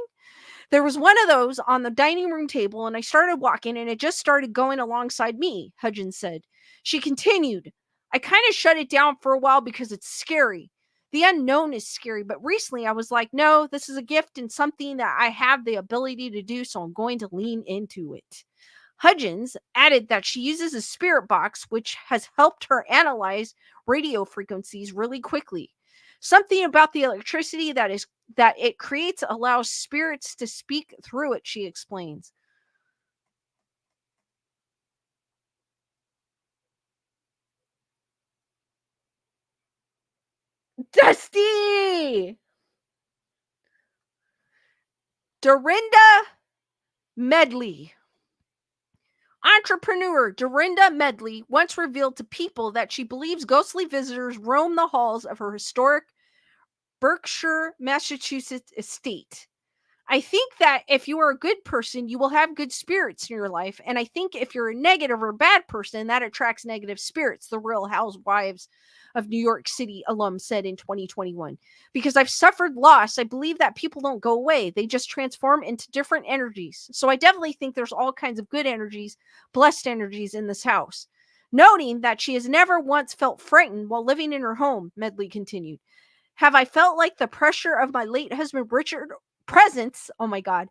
There was one of those on the dining room table, and I started walking, and it just started going alongside me," Hudgens said. She continued, "I kind of shut it down for a while because it's scary. The unknown is scary, but recently I was like, no, this is a gift and something that I have the ability to do, so I'm going to lean into it." Hudgens added that she uses a spirit box, which has helped her analyze radio frequencies really quickly. "Something about the electricity that it creates allows spirits to speak through it," she explains. Dusty! Dorinda Medley. Entrepreneur Dorinda Medley once revealed to People that she believes ghostly visitors roam the halls of her historic Berkshire, Massachusetts estate. "I think that if you are a good person, you will have good spirits in your life. And I think if you're a negative or bad person, that attracts negative spirits," the Real Housewives of New York City alum said in 2021. "Because I've suffered loss, I believe that people don't go away. They just transform into different energies. So I definitely think there's all kinds of good energies, blessed energies in this house." Noting that she has never once felt frightened while living in her home, Medley continued, "Have I felt like the pressure of my late husband Richard presence? Oh my God.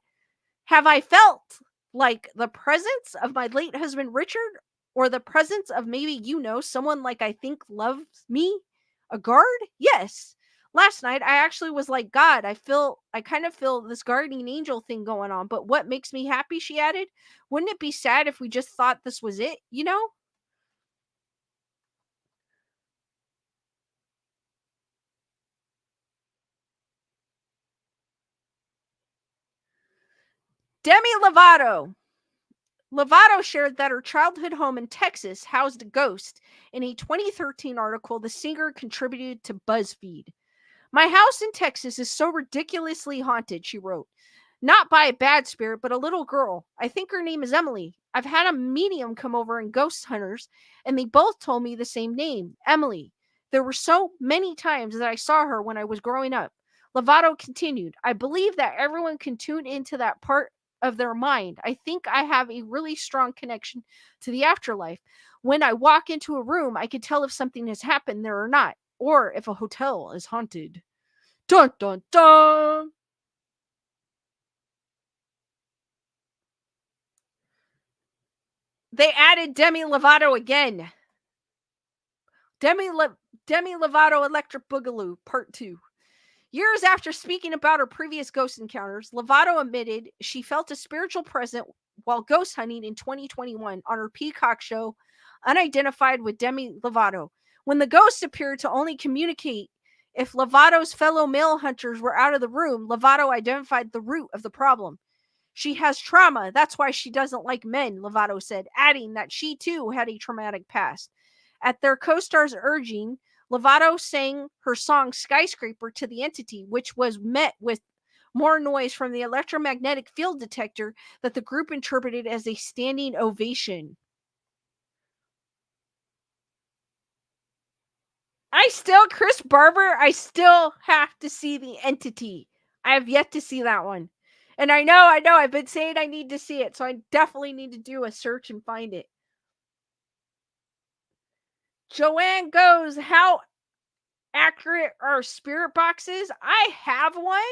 Have I felt like the presence of my late husband Richard, or the presence of maybe, someone like I think loves me? A guard? Yes. Last night I actually was like, God, I kind of feel this guardian angel thing going on. But what makes me happy," she added, "wouldn't it be sad if we just thought this was it, you know?" Demi Lovato. Lovato shared that her childhood home in Texas housed a ghost. In a 2013 article, the singer contributed to BuzzFeed. "My house in Texas is so ridiculously haunted," she wrote. "Not by a bad spirit, but a little girl. I think her name is Emily. I've had a medium come over and ghost hunters, and they both told me the same name, Emily. There were so many times that I saw her when I was growing up." Lovato continued, "I believe that everyone can tune into that part of their mind. I think I have a really strong connection to the afterlife. When I walk into a room, I can tell if something has happened there or not, or if a hotel is haunted." Dun dun dun. They added Demi Lovato again. Demi, Le- Demi Lovato Electric Boogaloo Part 2. Years after speaking about her previous ghost encounters, Lovato admitted she felt a spiritual presence while ghost hunting in 2021 on her Peacock show, Unidentified with Demi Lovato. When the ghost appeared to only communicate if Lovato's fellow male hunters were out of the room, Lovato identified the root of the problem. She has trauma. That's why she doesn't like men, Lovato said, adding that she too had a traumatic past. At their co-star's urging, Lovato sang her song Skyscraper to the entity, which was met with more noise from the electromagnetic field detector that the group interpreted as a standing ovation. Chris Barber, I still have to see the entity. I have yet to see that one. And I know, I've been saying I need to see it, so I definitely need to do a search and find it. Joanne goes, how accurate are spirit boxes? I have one.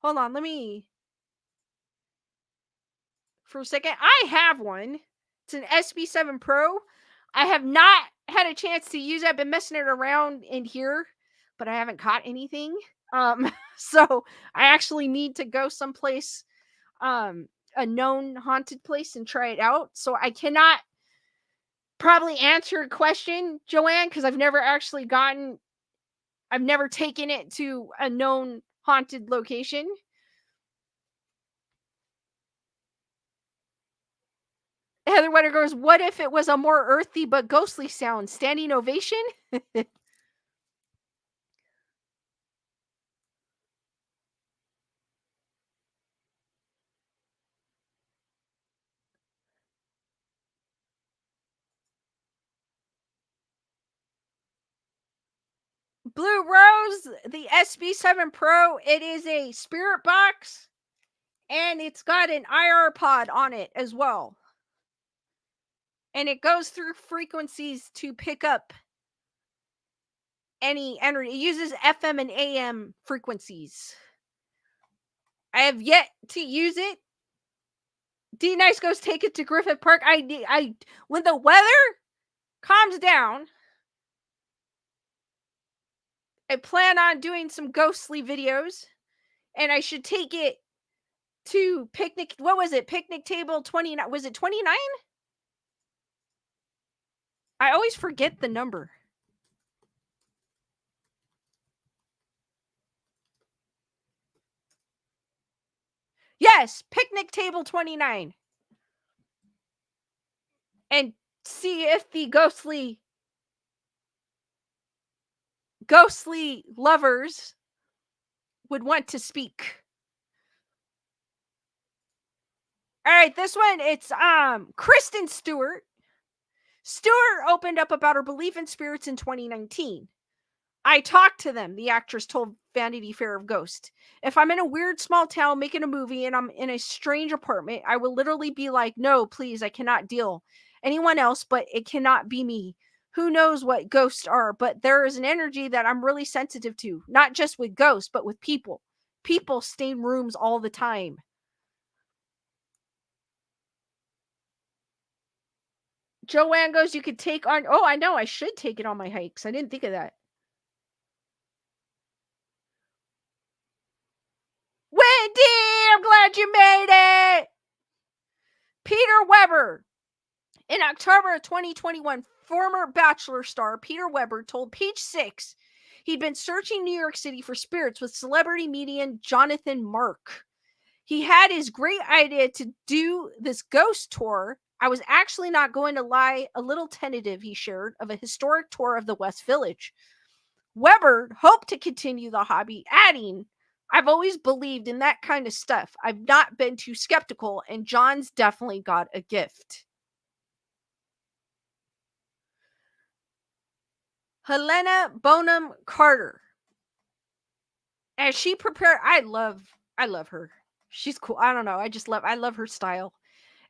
Hold on, let me. For a second, I have one. It's an SB7 Pro. I have not had a chance to use it. I've been messing it around in here, but I haven't caught anything. So I actually need to go someplace, a known haunted place and try it out. So I cannot probably answer a question, Joanne, because I've never taken it to a known haunted location. Heather Wetter goes, what if it was a more earthy but ghostly sound? Standing ovation? Blue Rose, the SB7 Pro, it is a spirit box and it's got an IR pod on it as well. And it goes through frequencies to pick up any energy. It uses FM and AM frequencies. I have yet to use it. D Nice goes, take it to Griffith Park. I when the weather calms down, I plan on doing some ghostly videos, and I should take it to picnic. What was it? Picnic table 29. Was it 29? I always forget the number. Yes, picnic table 29. And see if the ghostly lovers would want to speak. All right, this one, it's Kristen Stewart. Stewart opened up about her belief in spirits in 2019. I talked to them, the actress told Vanity Fair of Ghost. If I'm in a weird small town making a movie and I'm in a strange apartment, I will literally be like, no, please, I cannot deal anyone else, but it cannot be me. Who knows what ghosts are, but there is an energy that I'm really sensitive to, not just with ghosts, but with people. People stay in rooms all the time. Joanne goes, you could take on. Oh, I know. I should take it on my hikes. I didn't think of that. Wendy, I'm glad you made it. Peter Weber. In October of 2021, former Bachelor star Peter Weber told Page Six he'd been searching New York City for spirits with celebrity medium Jonathan Mark. He had his great idea to do this ghost tour. I was actually not going to lie, a little tentative, he shared, of a historic tour of the West Village. Weber hoped to continue the hobby, adding, I've always believed in that kind of stuff. I've not been too skeptical, and John's definitely got a gift. Helena Bonham Carter. As she prepared, I love her. She's cool. I don't know. I love her style.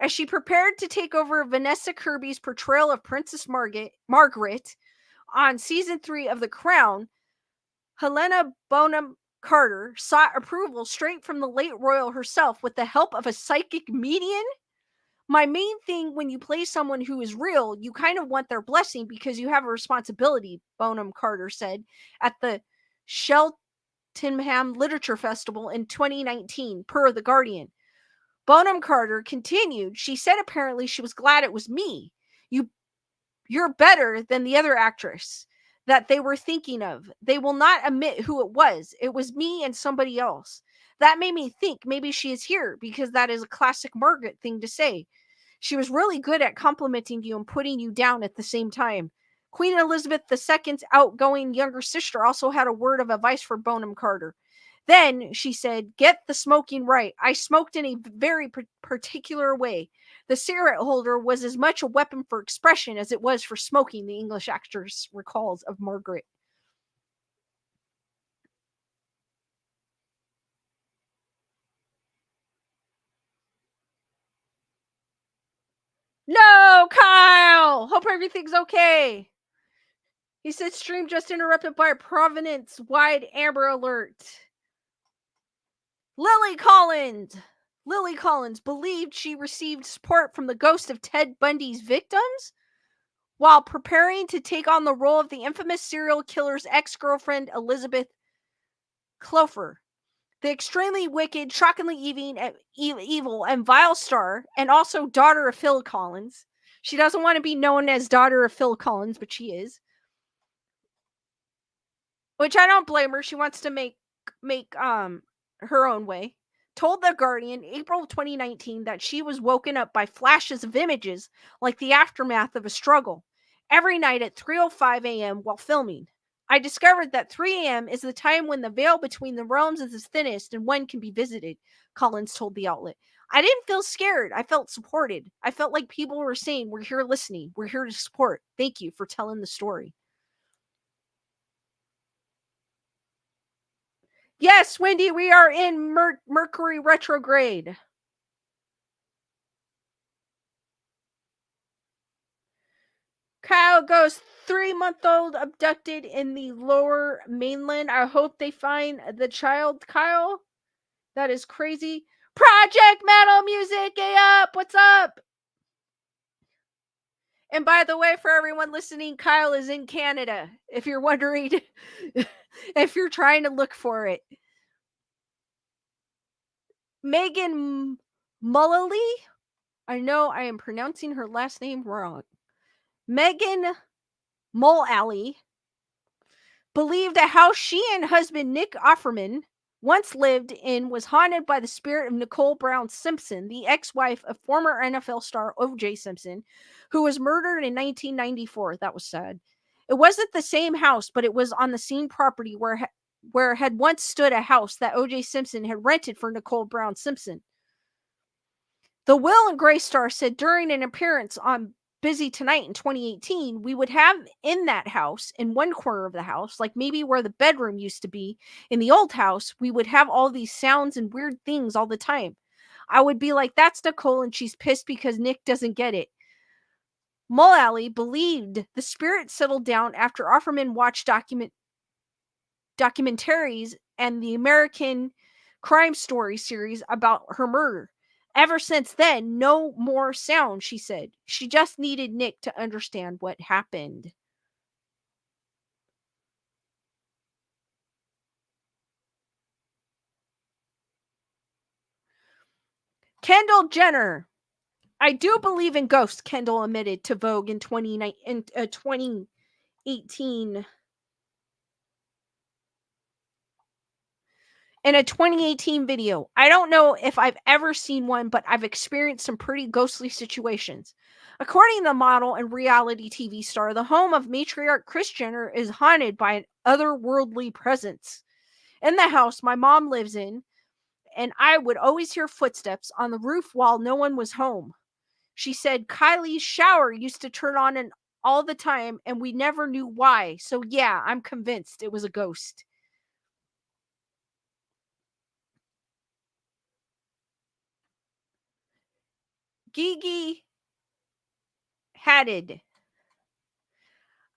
As she prepared to take over Vanessa Kirby's portrayal of Princess Margaret on season 3 of The Crown, Helena Bonham Carter sought approval straight from the late royal herself with the help of a psychic medium. My main thing when you play someone who is real, you kind of want their blessing because you have a responsibility, Bonham Carter said at the Cheltenham Literature Festival in 2019, per The Guardian. Bonham Carter continued. She said apparently she was glad it was me. You You're better than the other actress that they were thinking of. They will not admit who it was. It was me and somebody else. That made me think maybe she is here because that is a classic Margaret thing to say. She was really good at complimenting you and putting you down at the same time. Queen Elizabeth II's outgoing younger sister also had a word of advice for Bonham Carter. Then she said, "Get the smoking right. I smoked in a very particular way. The cigarette holder was as much a weapon for expression as it was for smoking," the English actress recalls of Margaret. No, Kyle! Hope everything's okay. He said stream just interrupted by a Providence wide Amber Alert. Lily Collins. Lily Collins believed she received support from the ghost of Ted Bundy's victims while preparing to take on the role of the infamous serial killer's ex-girlfriend Elizabeth Clover. The extremely wicked, shockingly evil, and vile star, and also daughter of Phil Collins. She doesn't want to be known as daughter of Phil Collins, but she is. Which I don't blame her. She wants to make her own way. Told The Guardian April of 2019 that she was woken up by flashes of images like the aftermath of a struggle every night at 3:05 a.m. while filming. I discovered that 3 a.m. is the time when the veil between the realms is thinnest and one can be visited, Collins told the outlet. I didn't feel scared. I felt supported. I felt like people were saying, "We're here listening. We're here to support. Thank you for telling the story." Yes, Wendy, we are in Mercury retrograde. Kyle goes 3-month-old abducted in the lower mainland. I hope they find the child, Kyle. That is crazy. Project Metal Music, hey up, what's up? And by the way, for everyone listening, Kyle is in Canada. If you're wondering, if you're trying to look for it. Megan Mullally? I know I am pronouncing her last name wrong. Megan Mullally believed a house she and husband Nick Offerman once lived in was haunted by the spirit of Nicole Brown Simpson, the ex-wife of former NFL star O.J. Simpson, who was murdered in 1994. That was sad. It wasn't the same house, but it was on the same property where had once stood a house that O.J. Simpson had rented for Nicole Brown Simpson. The Will and Grace star said during an appearance on Busy Tonight in 2018, we would have in that house, in one corner of the house, like maybe where the bedroom used to be in the old house, we would have all these sounds and weird things all the time. I would be like, "That's Nicole, and she's pissed because Nick doesn't get it." Mullally believed the spirit settled down after Offerman watched documentaries and the American Crime Story series about her murder. Ever since then, no more sound, she said. She just needed Nick to understand what happened. Kendall Jenner. I do believe in ghosts, Kendall admitted to Vogue in 2018. In a 2018 video. I don't know if I've ever seen one, but I've experienced some pretty ghostly situations. According to the model and reality TV star, the home of matriarch Kris Jenner is haunted by an otherworldly presence. In the house my mom lives in, and I would always hear footsteps on the roof while no one was home. She said Kylie's shower used to turn on and all the time, and we never knew why. So yeah, I'm convinced it was a ghost. Gigi Hadid.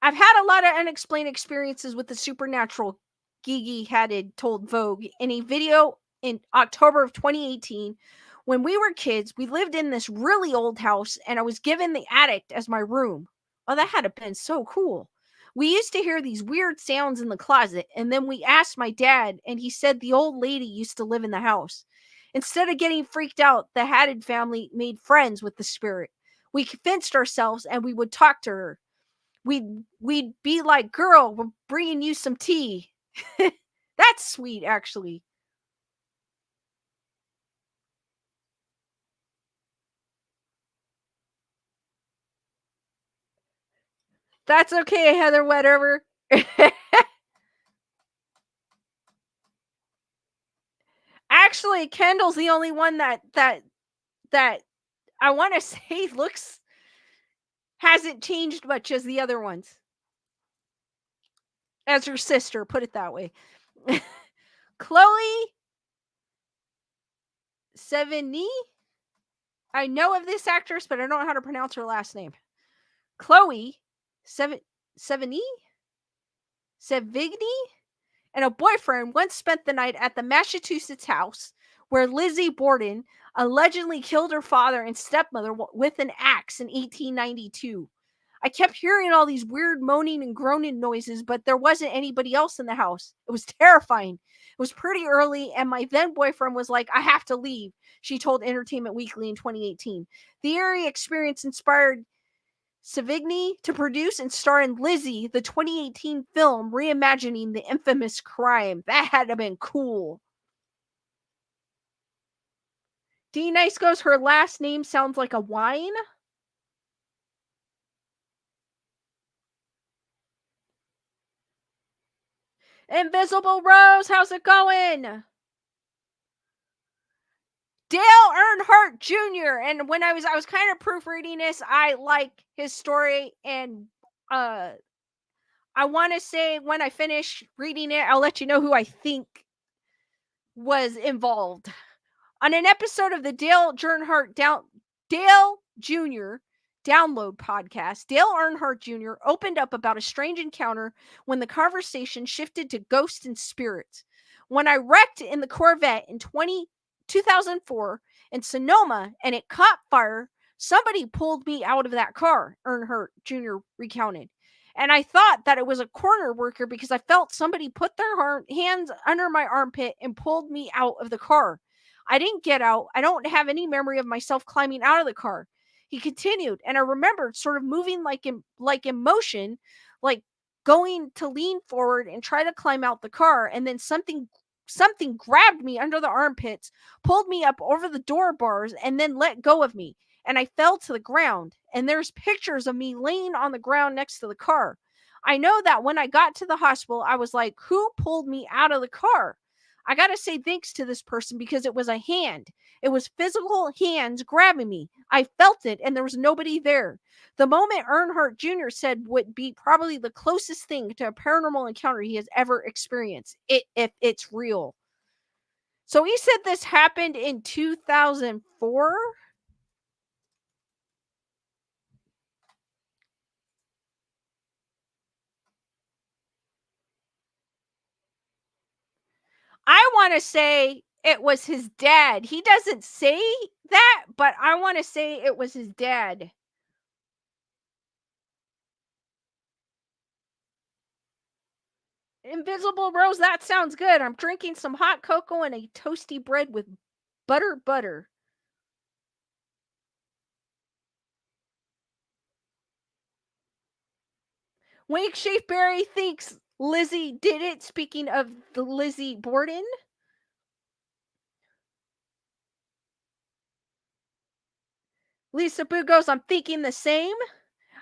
I've had a lot of unexplained experiences with the supernatural, Gigi Hadid told Vogue in a video in October of 2018. When we were kids, we lived in this really old house, and I was given the attic as my room. Oh, that had been so cool. We used to hear these weird sounds in the closet, and then we asked my dad, and he said the old lady used to live in the house. Instead of getting freaked out, the Haddad family made friends with the spirit. We convinced ourselves and we would talk to her. We'd be like, "Girl, we're bringing you some tea." That's sweet, actually. That's okay, Heather, whatever. Actually, Kendall's the only one that I want to say looks hasn't changed much as the other ones. As her sister, put it that way. Chloe Sevigny. I know of this actress, but I don't know how to pronounce her last name. Chloe Sevigny? Sevigny? And a boyfriend once spent the night at the Massachusetts house where Lizzie Borden allegedly killed her father and stepmother with an axe in 1892. I kept hearing all these weird moaning and groaning noises, but there wasn't anybody else in the house. It was terrifying. It was pretty early, and my then boyfriend was like, "I have to leave," she told Entertainment Weekly in 2018. The eerie experience inspired Savigny to produce and star in Lizzie, the 2018 film reimagining the infamous crime. That had to have been cool. D Nice goes, her last name sounds like a wine. Invisible Rose, how's it going? Dale Earnhardt Jr. And when I was kind of proofreading this, I like his story, and I want to say when I finish reading it, I'll let you know who I think was involved. On an episode of the Dale Jr. Download podcast, Dale Earnhardt Jr. opened up about a strange encounter when the conversation shifted to ghosts and spirits. When I wrecked in the Corvette in 2004 in Sonoma and it caught fire, somebody pulled me out of that car, Earnhardt Jr. recounted. And I thought that it was a corner worker because I felt somebody put their hands under my armpit and pulled me out of the car. I didn't get out. I don't have any memory of myself climbing out of the car. He continued, and I remembered sort of moving like in motion, like going to lean forward and try to climb out the car, and then something grabbed me under the armpits, pulled me up over the door bars, and then let go of me. And I fell to the ground. And there's pictures of me laying on the ground next to the car. I know that when I got to the hospital, I was like, who pulled me out of the car? I got to say thanks to this person because it was a hand. It was physical hands grabbing me. I felt it and there was nobody there. The moment Earnhardt Jr. said would be probably the closest thing to a paranormal encounter he has ever experienced, if it's real. So he said this happened in 2004. I want to say it was his dad. He doesn't say that, but I want to say it was his dad. Invisible Rose, that sounds good. I'm drinking some hot cocoa and a toasty bread with butter. Wake Shapeberry thinks Lizzie did it. Speaking of the Lizzie Borden. Lisa Boo goes, I'm thinking the same.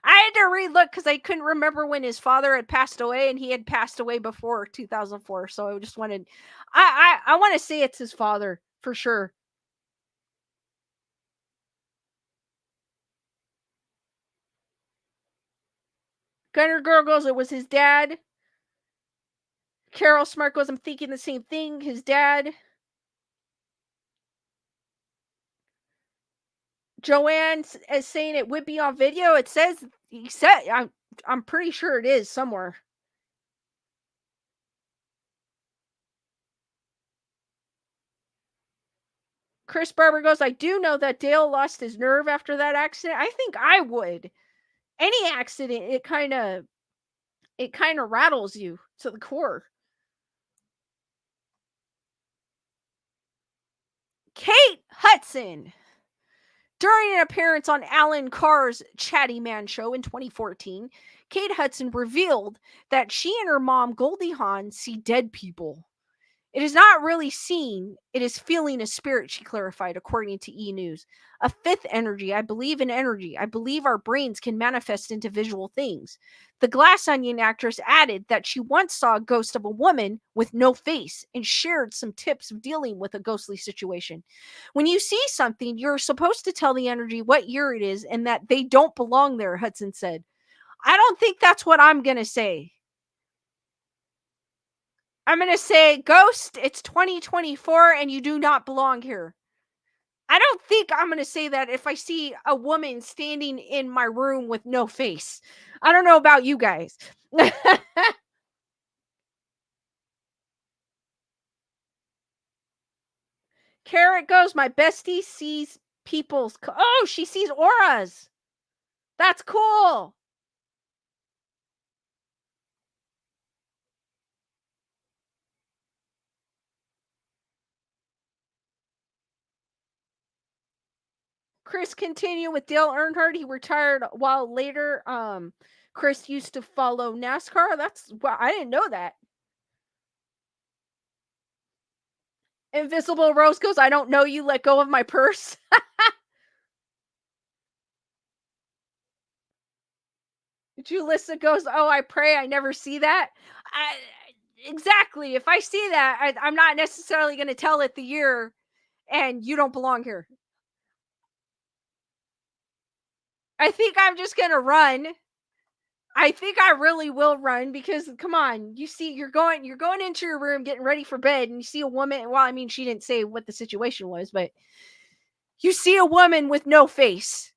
I had to relook because I couldn't remember when his father had passed away, and he had passed away before 2004. So I just wanted, I want to say it's his father for sure. Gunner Girl goes, it was his dad. Carol Smart goes, I'm thinking the same thing. His dad. Joanne is saying it would be on video. It says he said I'm pretty sure it is somewhere. Chris Barber goes, I do know that Dale lost his nerve after that accident. I think I would. Any accident, it kind of rattles you to the core. Kate Hudson. During an appearance on Alan Carr's Chatty Man show in 2014, Kate Hudson revealed that she and her mom, Goldie Hawn, see dead people. It is not really seeing, it is feeling a spirit, she clarified, according to E! News. A fifth energy. I believe in energy. I believe our brains can manifest into visual things. The Glass Onion actress added that she once saw a ghost of a woman with no face and shared some tips of dealing with a ghostly situation. When you see something, you're supposed to tell the energy what year it is and that they don't belong there, Hudson said. I don't think that's what I'm going to say. I'm going to say, Ghost, it's 2024 and you do not belong here. I don't think I'm going to say that if I see a woman standing in my room with no face. I don't know about you guys. Carrot goes, my bestie sees people's. Oh, she sees auras. That's cool. Chris continued with Dale Earnhardt. He retired while later. Chris used to follow NASCAR. That's well, I didn't know that. Invisible Rose goes, I don't know you. Let go of my purse. Julissa goes, oh, I pray I never see that. Exactly. If I see that, I'm not necessarily going to tell it the year, and you don't belong here. I think I'm just going to run. I think I really will run because come on, you see, you're going into your room, getting ready for bed, and you see a woman. Well, I mean, she didn't say what the situation was, but you see a woman with no face.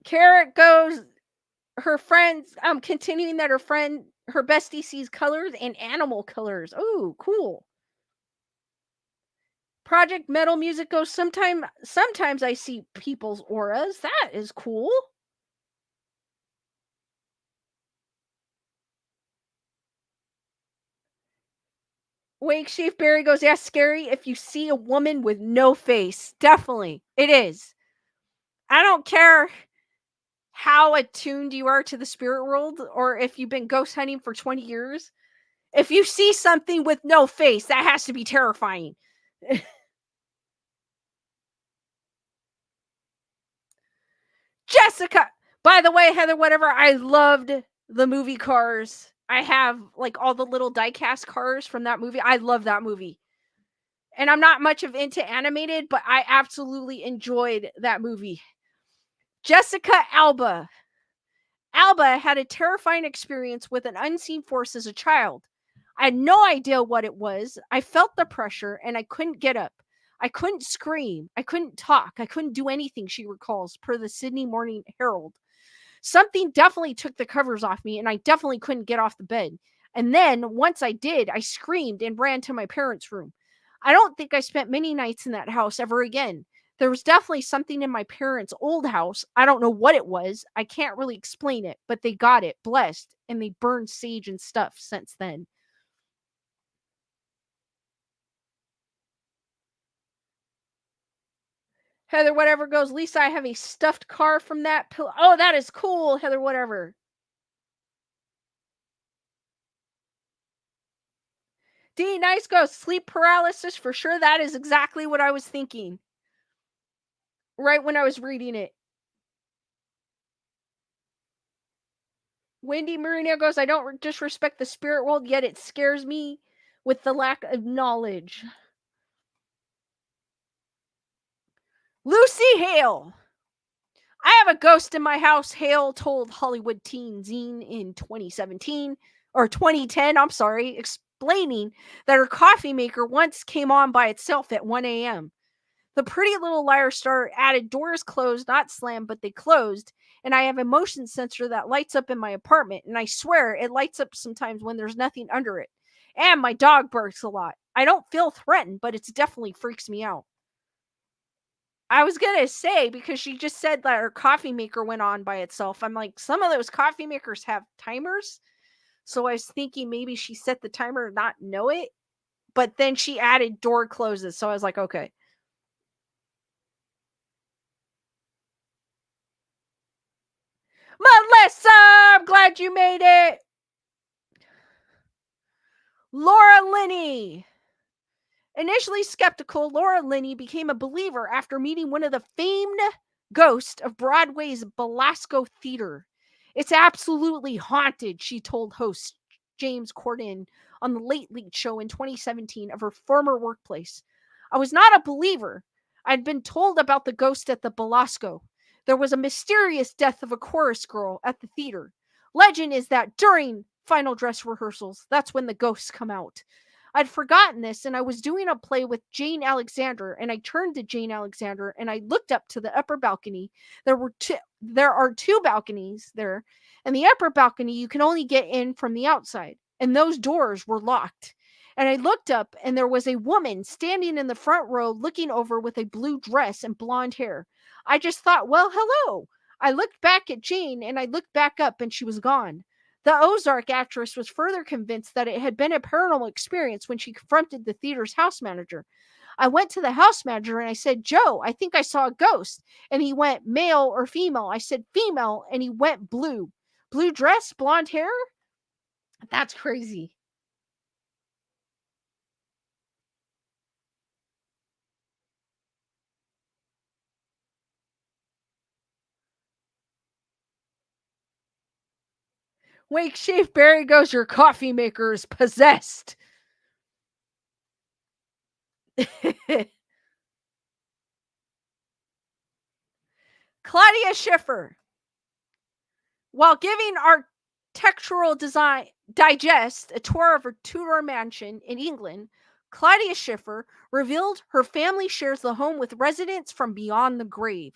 Carrot goes, her friends, continuing that her bestie sees colors and animal colors. Oh, cool. Project Metal Music goes, sometimes I see people's auras. That is cool. Wake Sheaf Berry goes, yeah, scary if you see a woman with no face. Definitely. It is. I don't care how attuned you are to the spirit world or if you've been ghost hunting for 20 years. If you see something with no face, that has to be terrifying. Jessica. By the way, Heather, whatever, I loved the movie Cars. I have like all the little diecast cars from that movie. I love that movie. And I'm not much of into animated, but I absolutely enjoyed that movie. Jessica Alba. Alba had a terrifying experience with an unseen force as a child. I had no idea what it was. I felt the pressure and I couldn't get up. I couldn't scream. I couldn't talk. I couldn't do anything, she recalls, per the Sydney Morning Herald. Something definitely took the covers off me and I definitely couldn't get off the bed. And then once I did, I screamed and ran to my parents' room. I don't think I spent many nights in that house ever again. There was definitely something in my parents' old house. I don't know what it was. I can't really explain it, but they got it, blessed, and they burned sage and stuff since then. Heather Whatever goes, Lisa, I have a stuffed car from that pillow. Oh, that is cool, Heather Whatever. D Nice goes, sleep paralysis for sure. That is exactly what I was thinking. Right when I was reading it. Wendy Marino goes, I don't disrespect the spirit world, yet it scares me with the lack of knowledge. Lucy Hale. I have a ghost in my house, Hale told Hollywood Teen Zine in 2017, or 2010, I'm sorry, explaining that her coffee maker once came on by itself at 1 a.m. The Pretty Little Liar star added, doors closed, not slammed, but they closed, and I have a motion sensor that lights up in my apartment, and I swear it lights up sometimes when there's nothing under it. And my dog barks a lot. I don't feel threatened, but it definitely freaks me out. I was gonna say, because she just said that her coffee maker went on by itself. I'm like, some of those coffee makers have timers. So I was thinking maybe she set the timer and not know it. But then she added door closes. So I was like, okay. Melissa, I'm glad you made it. Laura Linney. Initially skeptical, Laura Linney became a believer after meeting one of the famed ghosts of Broadway's Belasco Theater. It's absolutely haunted, she told host James Corden on the Late Late Show in 2017 of her former workplace. I was not a believer. I'd been told about the ghost at the Belasco. There was a mysterious death of a chorus girl at the theater. Legend is that during final dress rehearsals, that's when the ghosts come out. I'd forgotten this, and I was doing a play with Jane Alexander, and I turned to Jane Alexander and I looked up to the upper balcony. There are two balconies there, and the upper balcony you can only get in from the outside, and those doors were locked. And I looked up and there was a woman standing in the front row looking over with a blue dress and blonde hair. I just thought, well, hello. I looked back at Jane and I looked back up and she was gone. The Ozark actress was further convinced that it had been a paranormal experience when she confronted the theater's house manager. I went to the house manager and I said, Joe, I think I saw a ghost. And he went, male or female? I said, female. And he went, blue. Blue dress, blonde hair? That's crazy. Wake Shafe Barry goes, your coffee maker is possessed. Claudia Schiffer. While giving Architectural Design Digest a tour of her Tudor mansion in England, Claudia Schiffer revealed her family shares the home with residents from beyond the grave.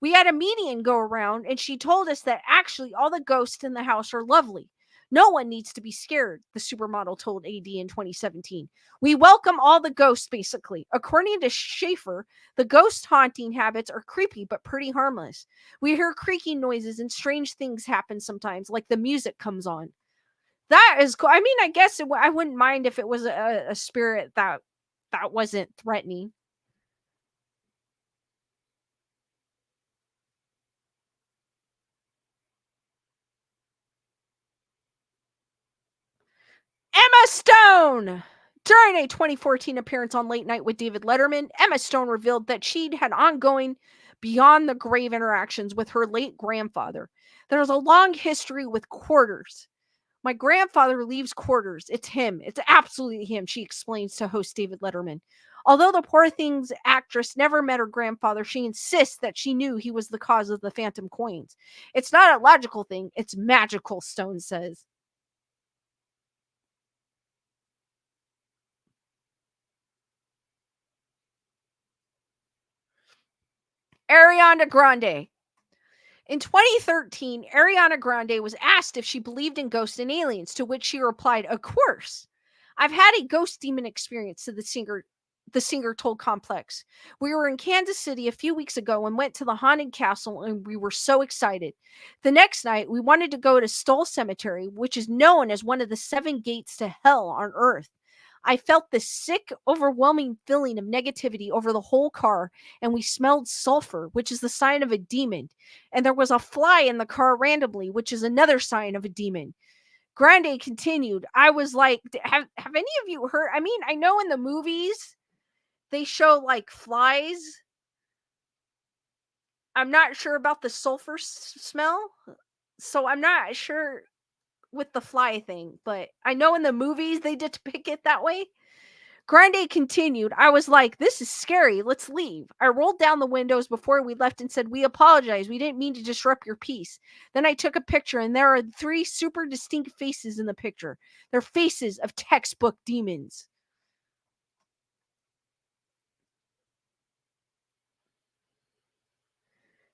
We had a medium go around, and she told us that actually all the ghosts in the house are lovely. No one needs to be scared, the supermodel told AD in 2017. We welcome all the ghosts, basically. According to Schaefer, the ghost haunting habits are creepy but pretty harmless. We hear creaking noises and strange things happen sometimes, like the music comes on. That is cool. I mean, I guess I wouldn't mind if it was a spirit that wasn't threatening. Emma Stone! During a 2014 appearance on Late Night with David Letterman, Emma Stone revealed that she'd had ongoing beyond the grave interactions with her late grandfather. There's a long history with quarters. My grandfather leaves quarters. It's him. It's absolutely him, she explains to host David Letterman. Although the poor thing's actress never met her grandfather, she insists that she knew he was the cause of the phantom coins. It's not a logical thing, it's magical, Stone says. Ariana Grande. In 2013, Ariana Grande was asked if she believed in ghosts and aliens, to which she replied, "Of course. I've had a ghost demon experience," to the singer told Complex. "We were in Kansas City a few weeks ago and went to the haunted castle and we were so excited. The next night, we wanted to go to Stoll Cemetery, which is known as one of the seven gates to hell on earth. I felt this sick, overwhelming feeling of negativity over the whole car, and we smelled sulfur, which is the sign of a demon. And there was a fly in the car randomly, which is another sign of a demon." Grande continued, "I was like, have any of you heard? I mean, I know in the movies they show like flies. I'm not sure about the sulfur smell. So I'm not sure with the fly thing, but I know in the movies they did depict it that way." Grande continued, "I was like, this is scary. Let's leave. I rolled down the windows before we left and said, we apologize. We didn't mean to disrupt your peace. Then I took a picture, and there are three super distinct faces in the picture. They're faces of textbook demons."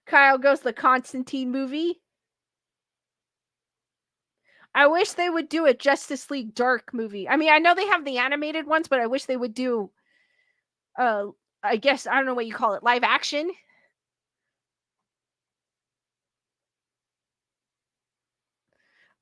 Kyle goes, the Constantine movie. I wish they would do a Justice League Dark movie. I mean, I know they have the animated ones, but I wish they would do I guess I don't know what you call it, live action.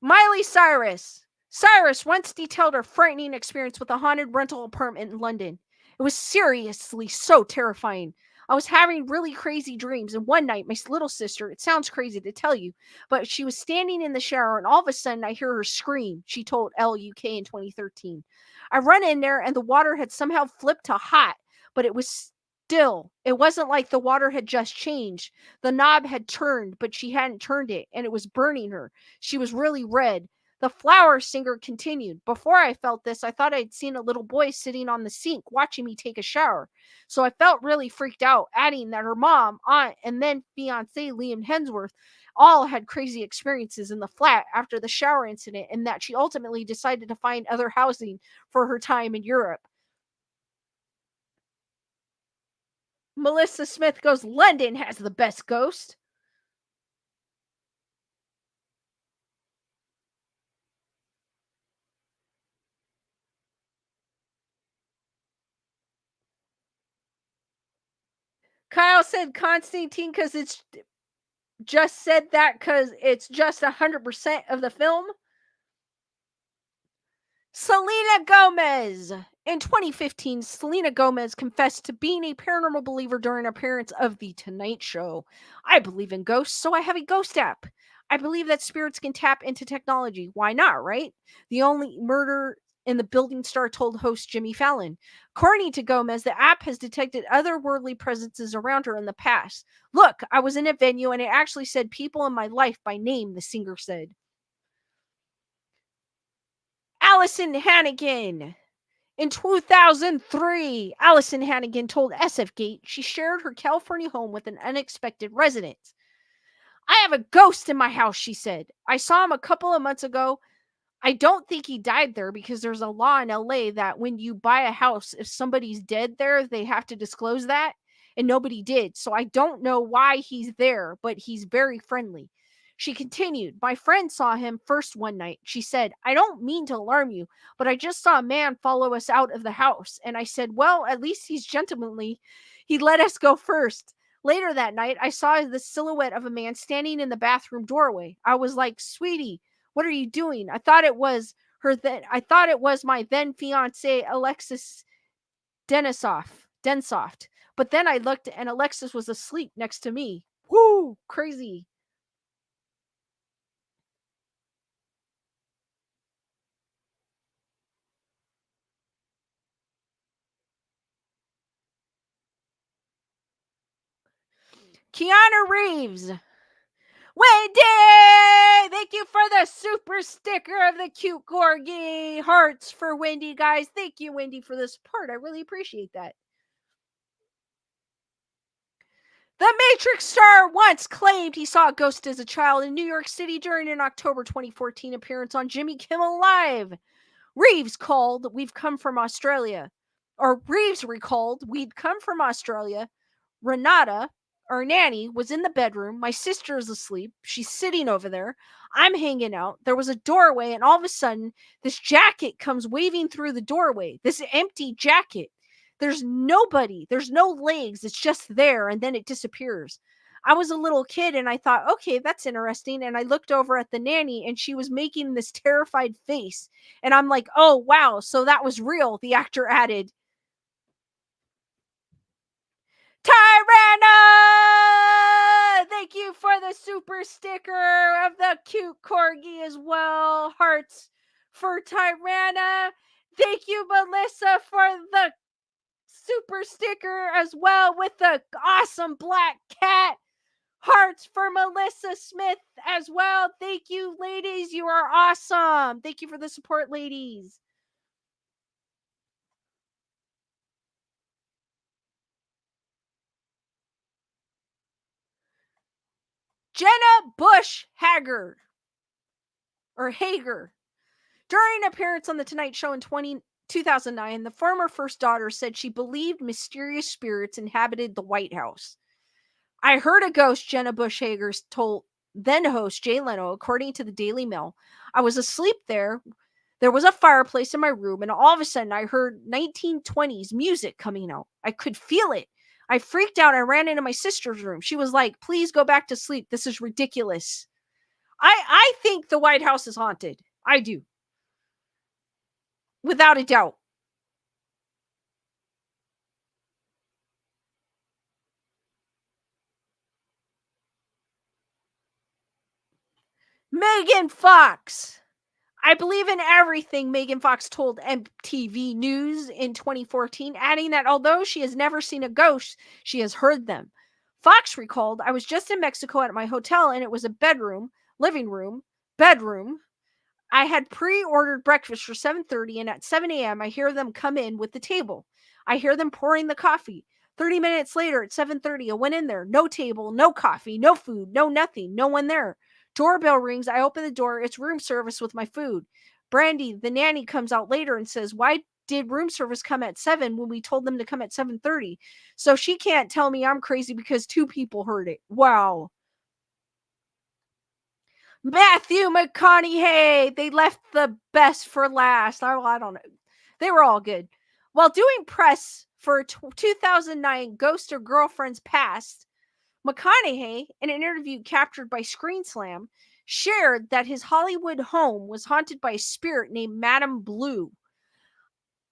Miley Cyrus. Cyrus once detailed her frightening experience with a haunted rental apartment in London. It was seriously so terrifying. I was having really crazy dreams, and one night, my little sister, it sounds crazy to tell you, but she was standing in the shower, and all of a sudden, I hear her scream, she told LUK in 2013. I run in there, and the water had somehow flipped to hot, but it was still, it wasn't like the water had just changed. The knob had turned, but she hadn't turned it, and it was burning her. She was really red. The flower singer continued. Before I felt this, I thought I'd seen a little boy sitting on the sink watching me take a shower. So I felt really freaked out, adding that her mom, aunt, and then fiance Liam Hemsworth all had crazy experiences in the flat after the shower incident, and that she ultimately decided to find other housing for her time in Europe. Melissa Smith goes, London has the best ghost. Kyle said Constantine because it's just said that because it's just 100% of the film. Selena Gomez. In 2015, Selena Gomez confessed to being a paranormal believer during an appearance of The Tonight Show. I believe in ghosts, so I have a ghost app. I believe that spirits can tap into technology. Why not, right? The only murder in the building star told host Jimmy Fallon. According to Gomez, the app has detected otherworldly presences around her in the past. Look, I was in a venue and it actually said people in my life by name, the singer said. Allison Hannigan. In 2003, Allison Hannigan told SF Gate she shared her California home with an unexpected resident. I have a ghost in my house, she said. I saw him a couple of months ago. I don't think he died there because there's a law in LA that when you buy a house, if somebody's dead there, they have to disclose that. And nobody did. So I don't know why he's there, but he's very friendly. She continued, my friend saw him first one night. She said, I don't mean to alarm you, but I just saw a man follow us out of the house. And I said, well, at least he's gentlemanly. He let us go first. Later that night, I saw the silhouette of a man standing in the bathroom doorway. I was like, sweetie, what are you doing? I thought it was I thought it was my then fiance Alexis Densoft. But then I looked and Alexis was asleep next to me. Whoo, crazy. Keanu Reeves. Wendy! Thank you for the super sticker of the cute corgi. Hearts for Wendy, guys. Thank you, Wendy, for the support. I really appreciate that. The Matrix star once claimed he saw a ghost as a child in New York City during an October 2014 appearance on Jimmy Kimmel Live. Reeves called, we've come from Australia. Or Reeves recalled, we'd come from Australia. Renata, our nanny, was in the bedroom. My sister is asleep. She's sitting over there. I'm hanging out. There was a doorway, and all of a sudden, this jacket comes waving through the doorway. This empty jacket. There's nobody. There's no legs. It's just there, and then it disappears. I was a little kid and I thought, okay, that's interesting. And I looked over at the nanny and she was making this terrified face. And I'm like, oh, wow. So that was real. The actor added, Tyranna! Thank you for the super sticker of the cute corgi as well. Hearts for Tyranna. Thank you, Melissa, for the super sticker as well with the awesome black cat. Hearts for Melissa Smith as well. Thank you, ladies. You are awesome. Thank you for the support, ladies. Jenna Bush Hager or Hager. During an appearance on The Tonight Show in 2009, the former first daughter said she believed mysterious spirits inhabited the White House. I heard a ghost, Jenna Bush Hager told then host Jay Leno, according to the Daily Mail. I was asleep there There was a fireplace in my room, and all of a sudden I heard 1920s music coming out. I could feel it. I freaked out. I ran into my sister's room. She was like, "Please go back to sleep. This is ridiculous." I think the White House is haunted. I do. Without a doubt. Megan Fox. I believe in everything Megan Fox told MTV News in 2014, adding that although she has never seen a ghost, she has heard them. Fox recalled, "I was just in Mexico at my hotel and it was a bedroom, living room, bedroom. I had pre-ordered breakfast for 7:30 and at 7 a.m. I hear them come in with the table. I hear them pouring the coffee. 30 minutes later at 7:30, I went in there. No table, no coffee, no food, no nothing, no one there. Doorbell rings. I open the door. It's room service with my food. Brandy, the nanny, comes out later and says, 'Why did room service come at 7 when we told them to come at 7:30?' So she can't tell me I'm crazy because two people heard it." Wow. Matthew McConaughey. They left the best for last. I don't know. They were all good. While doing press for 2009 Ghost of Girlfriends Past, McConaughey, in an interview captured by Screen Slam, shared that his Hollywood home was haunted by a spirit named Madame Blue.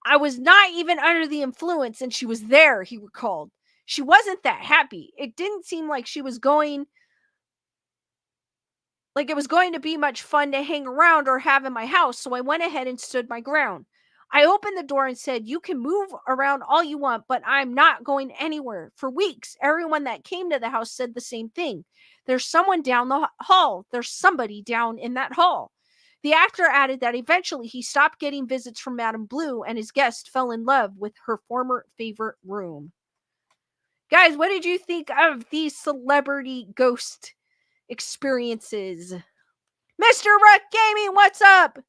"I was not even under the influence and she was there," he recalled. "She wasn't that happy. It didn't seem like she was going Like it was going to be much fun to hang around or have in my house, so I went ahead and stood my ground. I opened the door and said, 'You can move around all you want, but I'm not going anywhere.' For weeks, everyone that came to the house said the same thing. 'There's someone down the hall. There's somebody down in that hall.'" The actor added that eventually he stopped getting visits from Madame Blue and his guest fell in love with her former favorite room. Guys, what did you think of these celebrity ghost experiences? Mr. Ruck Gaming, what's up?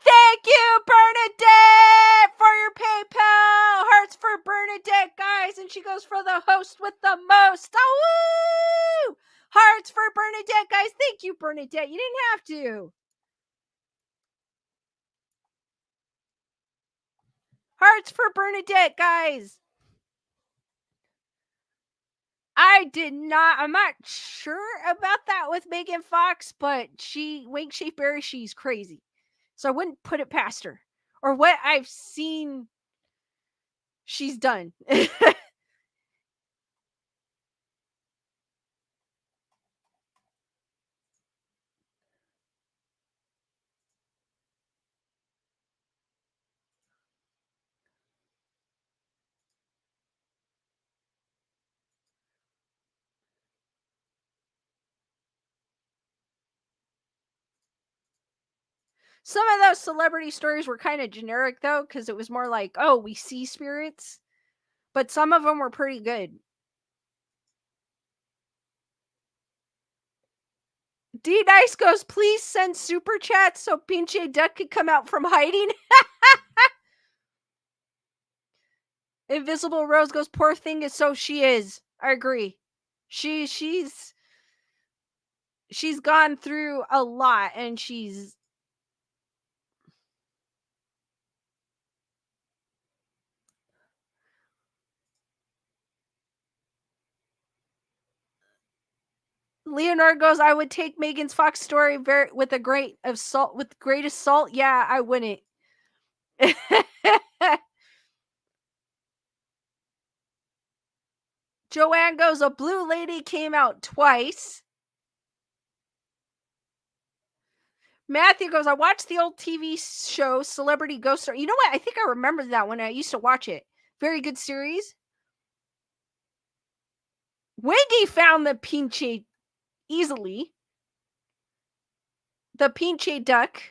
Thank you, Bernadette, for your PayPal. Hearts for Bernadette, guys. And she goes for the host with the most. Oh, woo! Hearts for Bernadette, guys. Thank you, Bernadette. You didn't have to. Hearts for Bernadette, guys. I did not. I'm not sure about that with Megan Fox, but Wink Shape Berry, she's crazy. So I wouldn't put it past her. Or what I've seen she's done. Some of those celebrity stories were kind of generic though, because it was more like, "Oh, we see spirits," but some of them were pretty good. D Nice goes, "Please send super chats so Pinche Duck could come out from hiding." Invisible Rose goes, "Poor thing is so she is." I agree. She's gone through a lot, and she's Leonard goes, "I would take Megan's Fox story very with a great of salt with greatest salt." Yeah, I wouldn't. Joanne goes, "A blue lady came out twice." Matthew goes, "I watched the old TV show Celebrity Ghost Story." You know what? I think I remember that when I used to watch it. Very good series. Wendy found the Pinche easily. The Pinche duck.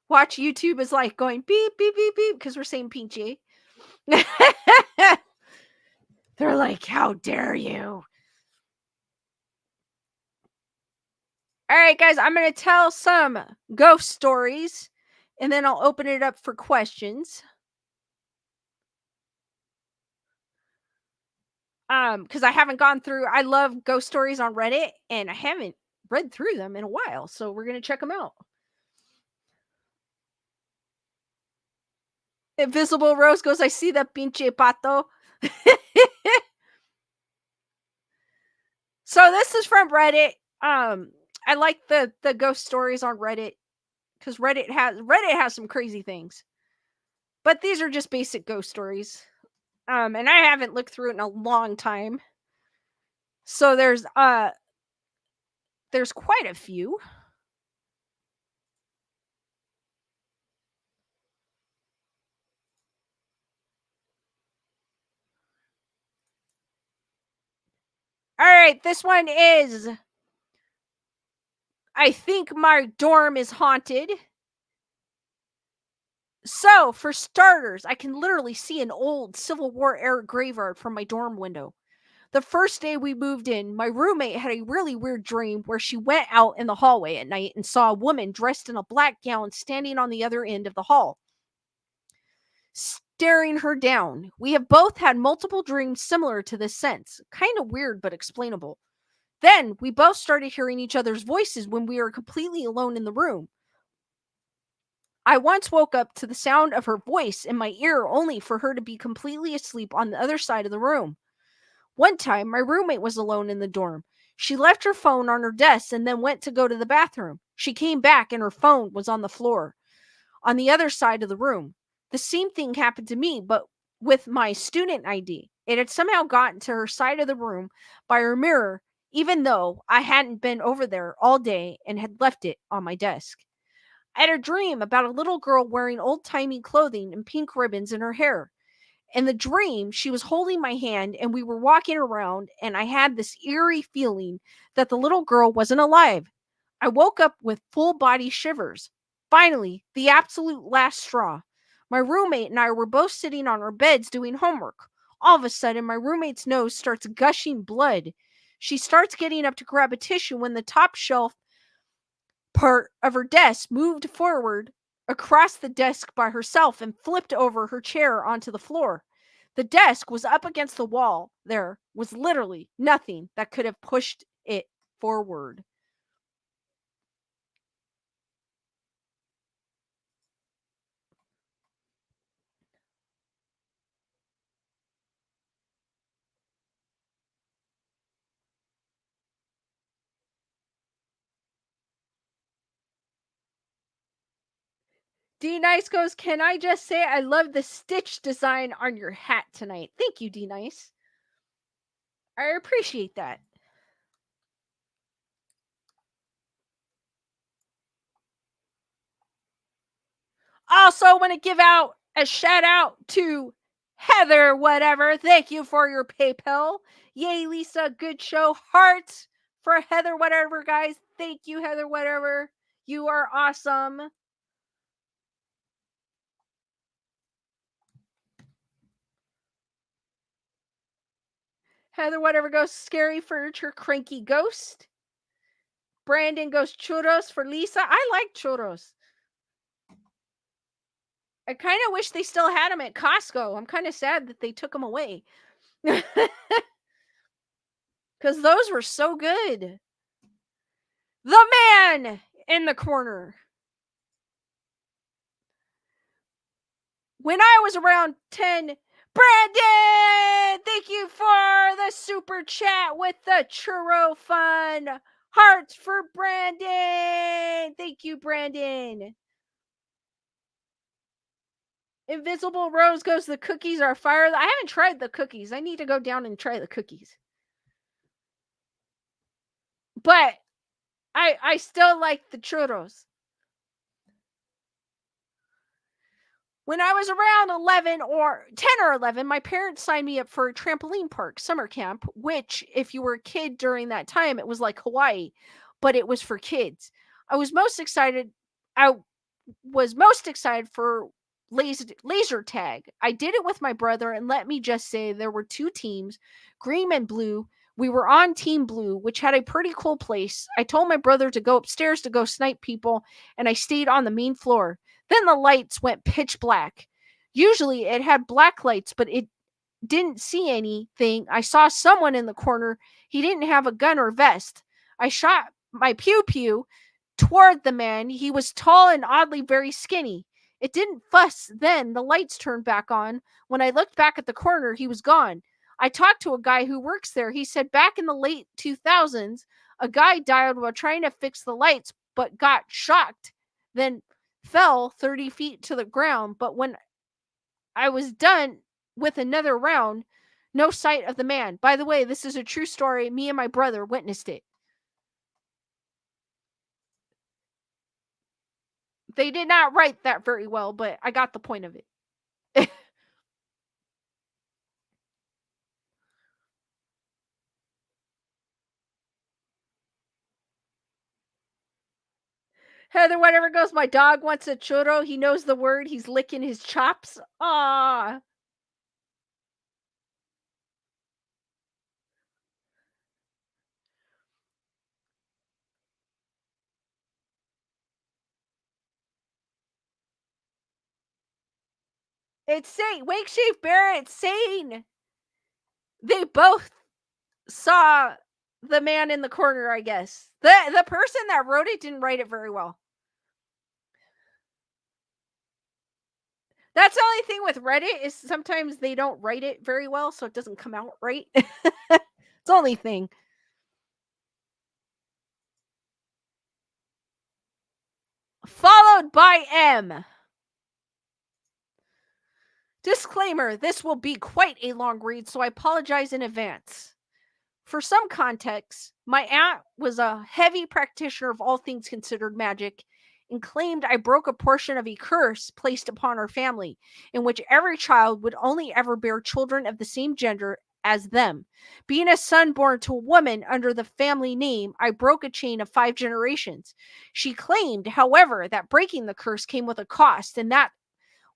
Watch YouTube is like going beep, beep, beep, beep, because we're saying Pinche. They're like, "How dare you?" All right, guys, I'm going to tell some ghost stories. and then I'll open it up for questions. Because I haven't gone through. I love ghost stories on Reddit, and I haven't read through them in a while, so we're gonna check them out. Invisible Rose goes, I see the pinche pato. So this is from Reddit. I like the ghost stories on Reddit because Reddit has some crazy things. But these are just basic ghost stories. And I haven't looked through it in a long time. So there's quite a few. All right, this one is I think my dorm is haunted. So, for starters, I can literally see an old Civil War era graveyard from my dorm window. The first day we moved in, my roommate had a really weird dream where she went out in the hallway at night and saw a woman dressed in a black gown standing on the other end of the hall, staring her down. We have both had multiple dreams similar to this sense. Kind of weird, but explainable. Then we both started hearing each other's voices when we were completely alone in the room. I once woke up to the sound of her voice in my ear only for her to be completely asleep on the other side of the room. One time, my roommate was alone in the dorm. She left her phone on her desk and then went to go to the bathroom. She came back and her phone was on the floor on the other side of the room. The same thing happened to me, but with my student ID. It had somehow gotten to her side of the room by her mirror, even though I hadn't been over there all day and had left it on my desk. I had a dream about a little girl wearing old-timey clothing and pink ribbons in her hair. In the dream, she was holding my hand and we were walking around, and I had this eerie feeling that the little girl wasn't alive. I woke up with full body shivers. Finally, the absolute last straw. My roommate and I were both sitting on our beds doing homework. All of a sudden, my roommate's nose starts gushing blood. She starts getting up to grab a tissue when the top shelf part of her desk moved forward across the desk by herself and flipped over her chair onto the floor. The desk was up against the wall. There was literally nothing that could have pushed it forward. D Nice goes, can I just say I love the stitch design on your hat tonight? Thank you, D Nice. I appreciate that. Also, want to give out a shout out to Heather, whatever. Thank you for your PayPal. Yay, Lisa. Good show. Hearts for Heather, whatever, guys. Thank you, Heather, whatever. You are awesome. Heather, whatever goes scary furniture, cranky ghost. Brandon goes churros for Lisa. I like churros. I kind of wish they still had them at Costco. I'm kind of sad that they took them away. Because those were so good. The man in the corner. When I was around 10, Brandon! Thank you for the super chat with the churro fun. Hearts for Brandon. Thank you, Brandon. Invisible Rose goes, the cookies are fire. I haven't tried the cookies. I need to go down and try the cookies. But I still like the churros. When I was around 11 or 10 or 11, my parents signed me up for a trampoline park summer camp, which, if you were a kid during that time, it was like Hawaii, but it was for kids. I was most excited. I was most excited for laser tag. I did it with my brother, and let me just say there were two teams, green and blue. We were on team blue, which had a pretty cool place. I told my brother to go upstairs to go snipe people, and I stayed on the main floor. Then the lights went pitch black. Usually it had black lights, but it didn't see anything. I saw someone in the corner. He didn't have a gun or vest. I shot my pew pew toward the man. He was tall and oddly very skinny. It didn't fuss then. The lights turned back on. When I looked back at the corner, he was gone. I talked to a guy who works there. He said back in the late 2000s, a guy died while trying to fix the lights, but got shocked, then fell 30 feet to the ground. But when I was done with another round, no sight of the man. By the way, this is a true story. Me and my brother witnessed it. They did not write that very well, but I got the point of it. Heather, whatever goes, my dog wants a churro. He knows the word. He's licking his chops. Ah, it's Sane. Wake Shave Bear, it's Sane. They both saw the man in the corner, I guess. The person that wrote it didn't write it very well. That's the only thing with Reddit is sometimes they don't write it very well, so it doesn't come out right. It's the only thing. Followed by M. Disclaimer, this will be quite a long read, so I apologize in advance. For some context, my aunt was a heavy practitioner of all things considered magic and claimed I broke a portion of a curse placed upon our family, in which every child would only ever bear children of the same gender as them. Being a son born to a woman under the family name, I broke a chain of 5 generations. She claimed, however, that breaking the curse came with a cost, and that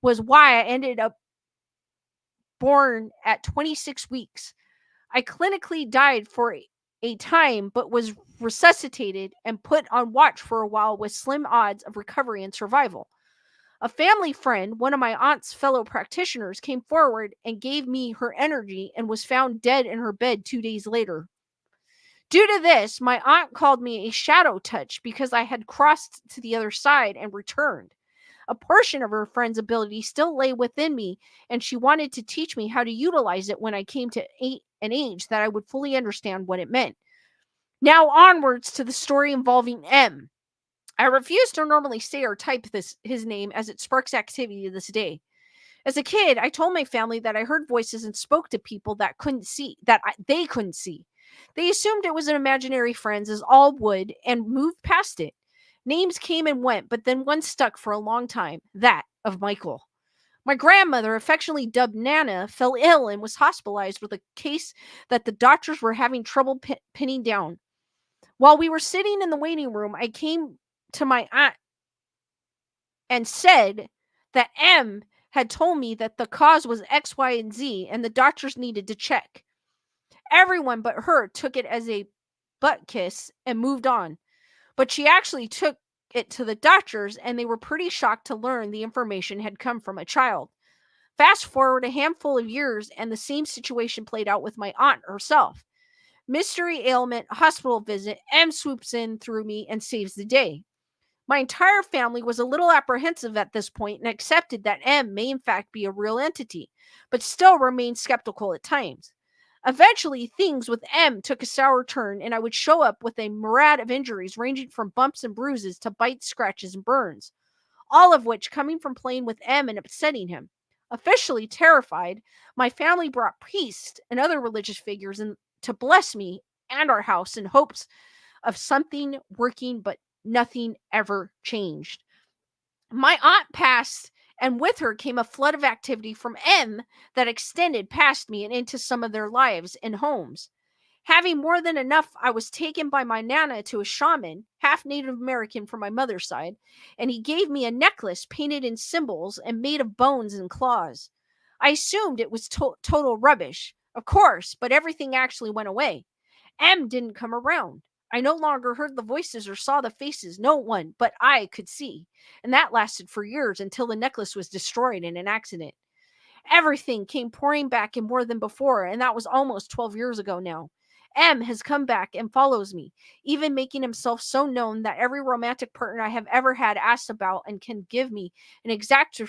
was why I ended up born at 26 weeks. I clinically died for a time, but was resuscitated and put on watch for a while with slim odds of recovery and survival. A family friend, one of my aunt's fellow practitioners, came forward and gave me her energy and was found dead in her bed 2 days later. Due to this, my aunt called me a shadow touch because I had crossed to the other side and returned. A portion of her friend's ability still lay within me, and she wanted to teach me how to utilize it when I came to an age that I would fully understand what it meant. Now onwards to the story involving M. I refuse to normally say or type his name as it sparks activity to this day. As a kid, I told my family that I heard voices and spoke to people that they couldn't see. They assumed it was an imaginary friend, as all would, and moved past it. Names came and went, but then one stuck for a long time, that of Michael. My grandmother, affectionately dubbed Nana, fell ill and was hospitalized with a case that the doctors were having trouble pinning down. While we were sitting in the waiting room, I came to my aunt and said that M had told me that the cause was X, Y, and Z, and the doctors needed to check. Everyone but her took it as a butt kiss and moved on. But she actually took it to the doctors, and they were pretty shocked to learn the information had come from a child. Fast forward a handful of years, and the same situation played out with my aunt herself. Mystery ailment, hospital visit, M swoops in through me and saves the day. My entire family was a little apprehensive at this point and accepted that M may in fact be a real entity, but still remained skeptical at times. Eventually, things with M took a sour turn, and I would show up with a myriad of injuries ranging from bumps and bruises to bites, scratches, and burns, all of which coming from playing with M and upsetting him. Officially terrified, my family brought priests and other religious figures in to bless me and our house in hopes of something working, but nothing ever changed. My aunt passed, and with her came a flood of activity from M that extended past me and into some of their lives and homes. Having more than enough, I was taken by my nana to a shaman, half Native American from my mother's side, and he gave me a necklace painted in symbols and made of bones and claws. I assumed it was total rubbish, of course, but everything actually went away. M didn't come around. I no longer heard the voices or saw the faces. No one but I could see. And that lasted for years until the necklace was destroyed in an accident. Everything came pouring back in more than before, and that was almost 12 years ago now. M has come back and follows me, even making himself so known that every romantic partner I have ever had asks about and can give me an exact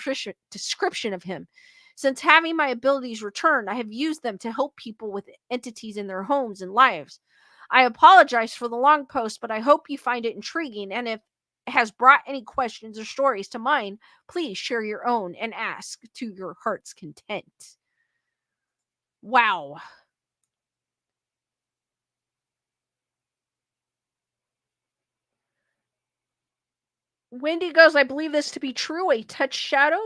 description of him. Since having my abilities returned, I have used them to help people with entities in their homes and lives. I apologize for the long post, but I hope you find it intriguing, and if it has brought any questions or stories to mind, please share your own and ask to your heart's content. Wow. Wendy goes, I believe this to be true. A touch shadow.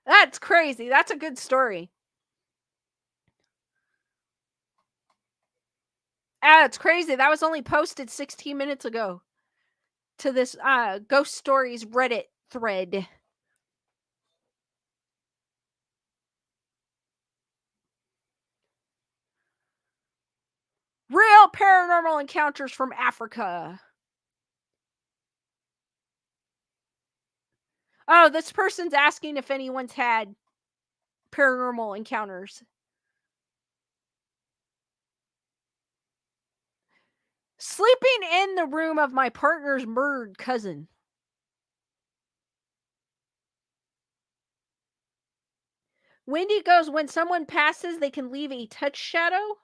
That's crazy. That's a good story. Ah, it's crazy. That was only posted 16 minutes ago to this Ghost Stories Reddit thread. Real paranormal encounters from Africa. Oh, this person's asking if anyone's had paranormal encounters. Sleeping in the room of my partner's murdered cousin. Wendy goes, when someone passes, they can leave a touch shadow.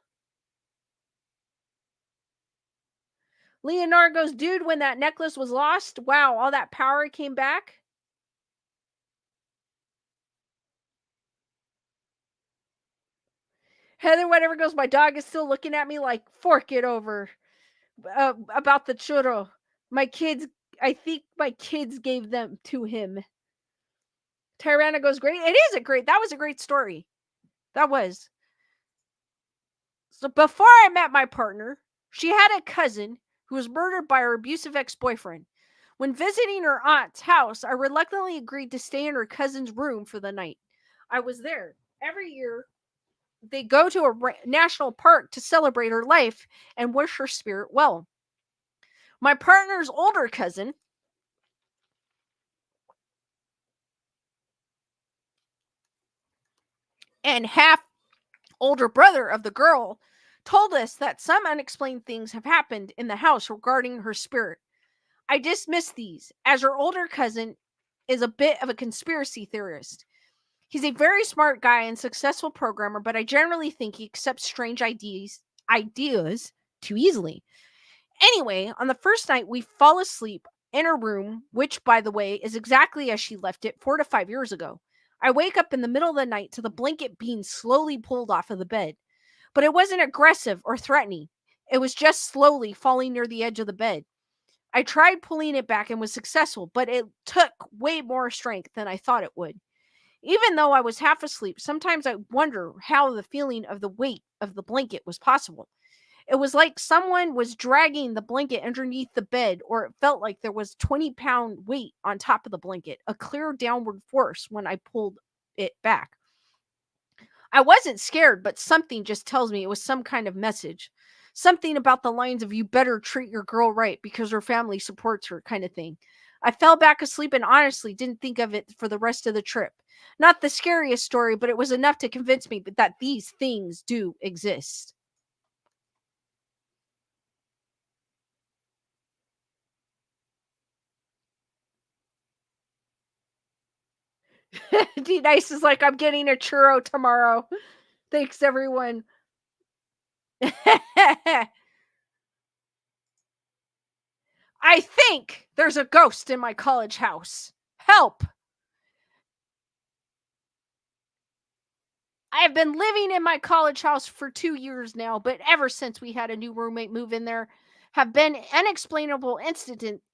Leonard goes, dude, when that necklace was lost, wow, all that power came back. Heather, whatever goes, my dog is still looking at me like, fork it over. About the churro. My kids, I think my kids gave them to him. Tyrana goes, great. It is that was a great story. That was. So before I met my partner, she had a cousin who was murdered by her abusive ex-boyfriend. When visiting her aunt's house, I reluctantly agreed to stay in her cousin's room for the night. I was there. Every year, they go to a national park to celebrate her life and wish her spirit well. My partner's older cousin and half older brother of the girl told us that some unexplained things have happened in the house regarding her spirit. I dismiss these, as her older cousin is a bit of a conspiracy theorist. He's a very smart guy and successful programmer, but I generally think he accepts strange ideas too easily. Anyway, on the first night, we fall asleep in her room, which, by the way, is exactly as she left it 4 to 5 years ago. I wake up in the middle of the night to the blanket being slowly pulled off of the bed, but it wasn't aggressive or threatening. It was just slowly falling near the edge of the bed. I tried pulling it back and was successful, but it took way more strength than I thought it would. Even though I was half asleep, sometimes I wonder how the feeling of the weight of the blanket was possible. It was like someone was dragging the blanket underneath the bed, or it felt like there was 20-pound weight on top of the blanket, a clear downward force when I pulled it back. I wasn't scared, but something just tells me it was some kind of message. Something about the lines of you better treat your girl right because her family supports her kind of thing. I fell back asleep and honestly didn't think of it for the rest of the trip. Not the scariest story, but it was enough to convince me that these things do exist. D Nice is like, I'm getting a churro tomorrow. Thanks, everyone. I think there's a ghost in my college house. Help! I have been living in my college house for 2 years now, but ever since we had a new roommate move in there, have been unexplainable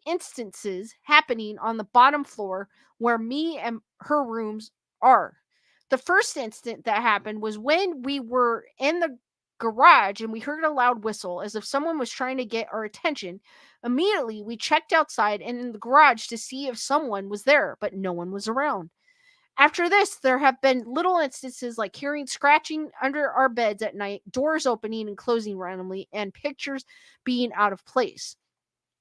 instances happening on the bottom floor where me and her rooms are. The first instant that happened was when we were in the garage and we heard a loud whistle as if someone was trying to get our attention. Immediately, we checked outside and in the garage to see if someone was there, but no one was around. After this, there have been little instances like hearing scratching under our beds at night, doors opening and closing randomly, and pictures being out of place.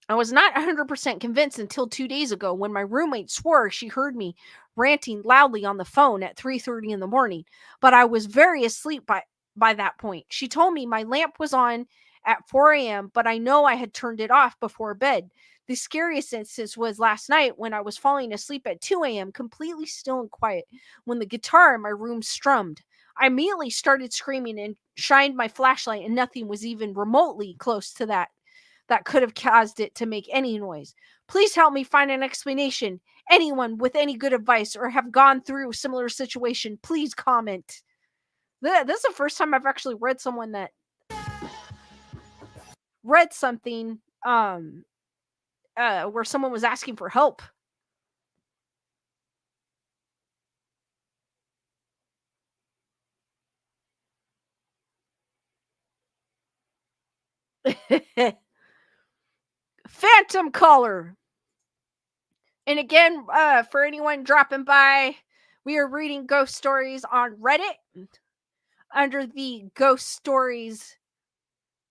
I was not 100% convinced until 2 days ago when my roommate swore she heard me ranting loudly on the phone at 3:30 in the morning, but I was very asleep by that point. She told me my lamp was on at 4 a.m., but I know I had turned it off before bed. The scariest instance was last night when I was falling asleep at 2 a.m., completely still and quiet, when the guitar in my room strummed. I immediately started screaming and shined my flashlight, and nothing was even remotely close to that could have caused it to make any noise. Please help me find an explanation. Anyone with any good advice or have gone through a similar situation, please comment. This is the first time I've actually read someone that read something where someone was asking for help. Phantom caller. And again, for anyone dropping by, we are reading ghost stories on Reddit under the ghost stories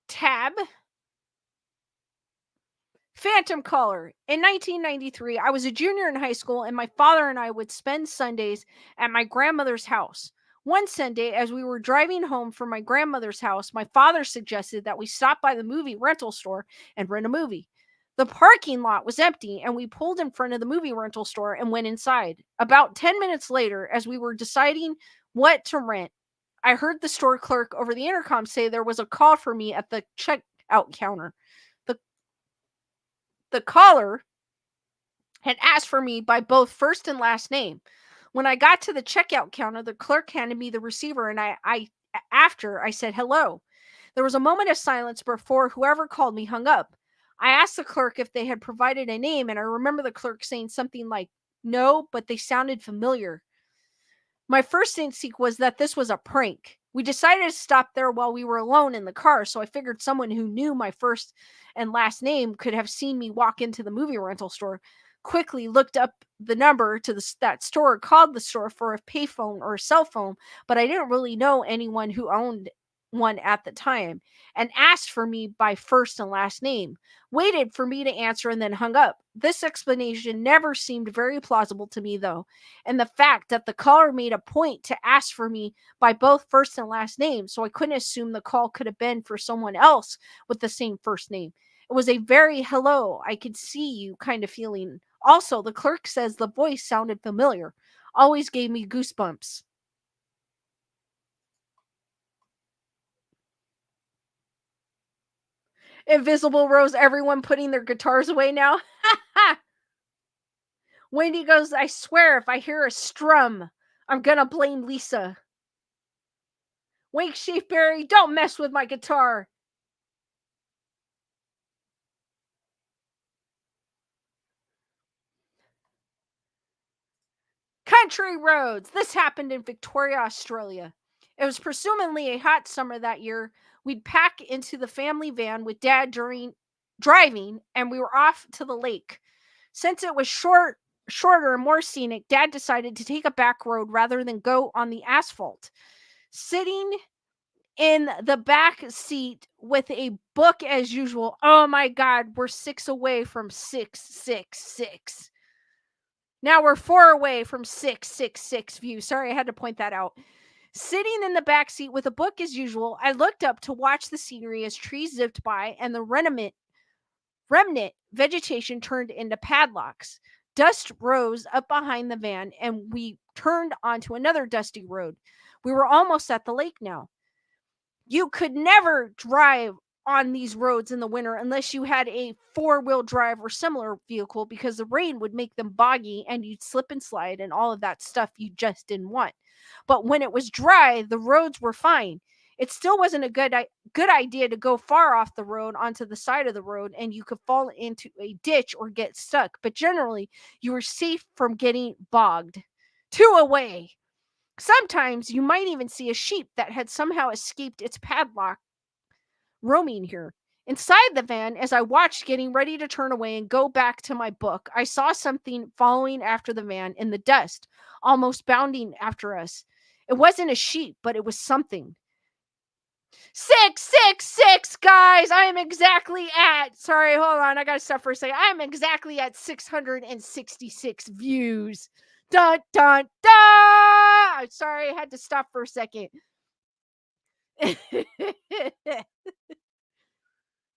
tab. Phantom caller. In 1993, I was a junior in high school, and my father and I would spend Sundays at my grandmother's house. One Sunday, as we were driving home from my grandmother's house, my father suggested that we stop by the movie rental store and rent a movie. The parking lot was empty, and we pulled in front of the movie rental store and went inside. About 10 minutes later, as we were deciding what to rent, I heard the store clerk over the intercom say there was a call for me at the checkout counter. The the caller had asked for me by both first and last name. When I got to the checkout counter, the clerk handed me the receiver, and after I said hello. There was a moment of silence before whoever called me hung up. I asked the clerk if they had provided a name, and I remember the clerk saying something like, "No, but they sounded familiar." My first instinct was that this was a prank. We decided to stop there while we were alone in the car, so I figured someone who knew my first and last name could have seen me walk into the movie rental store. Quickly looked up the number to that store, called the store for a payphone or a cell phone, but I didn't really know anyone who owned one at the time, and asked for me by first and last name. Waited for me to answer and then hung up. This explanation never seemed very plausible to me, though, and the fact that the caller made a point to ask for me by both first and last name, so I couldn't assume the call could have been for someone else with the same first name. It was a very hello, I could see you kind of feeling. Also, the clerk says the voice sounded familiar. Always gave me goosebumps. Invisible Rose, everyone putting their guitars away now. Wendy goes, I swear if I hear a strum, I'm gonna blame Lisa. Wake Sheafberry, don't mess with my guitar. Country roads. This happened in Victoria, Australia. It was presumably a hot summer that year. We'd pack into the family van with dad during driving, and we were off to the lake. Since it was shorter and more scenic, dad decided to take a back road rather than go on the asphalt. Sitting in the back seat with a book as usual. Oh my God, we're 6 away from 666. Now we're 4 away from 666 views. Sorry, I had to point that out. Sitting in the back seat with a book as usual, I looked up to watch the scenery as trees zipped by and the remnant vegetation turned into padlocks. Dust rose up behind the van, and we turned onto another dusty road. We were almost at the lake now. You could never drive on these roads in the winter unless you had a four-wheel drive or similar vehicle, because the rain would make them boggy and you'd slip and slide and all of that stuff you just didn't want. But when it was dry, the roads were fine. It still wasn't a good idea to go far off the road onto the side of the road, and you could fall into a ditch or get stuck. But generally, you were safe from getting bogged. 2 away. Sometimes you might even see a sheep that had somehow escaped its padlock roaming here. Inside the van, as I watched, getting ready to turn away and go back to my book, I saw something following after the van in the dust, almost bounding after us. It wasn't a sheep, but it was something. 666, guys. I am exactly at. Sorry, hold on. I gotta stop for a second. I am exactly at 666 views. Dun dun dun. I'm sorry, I had to stop for a second.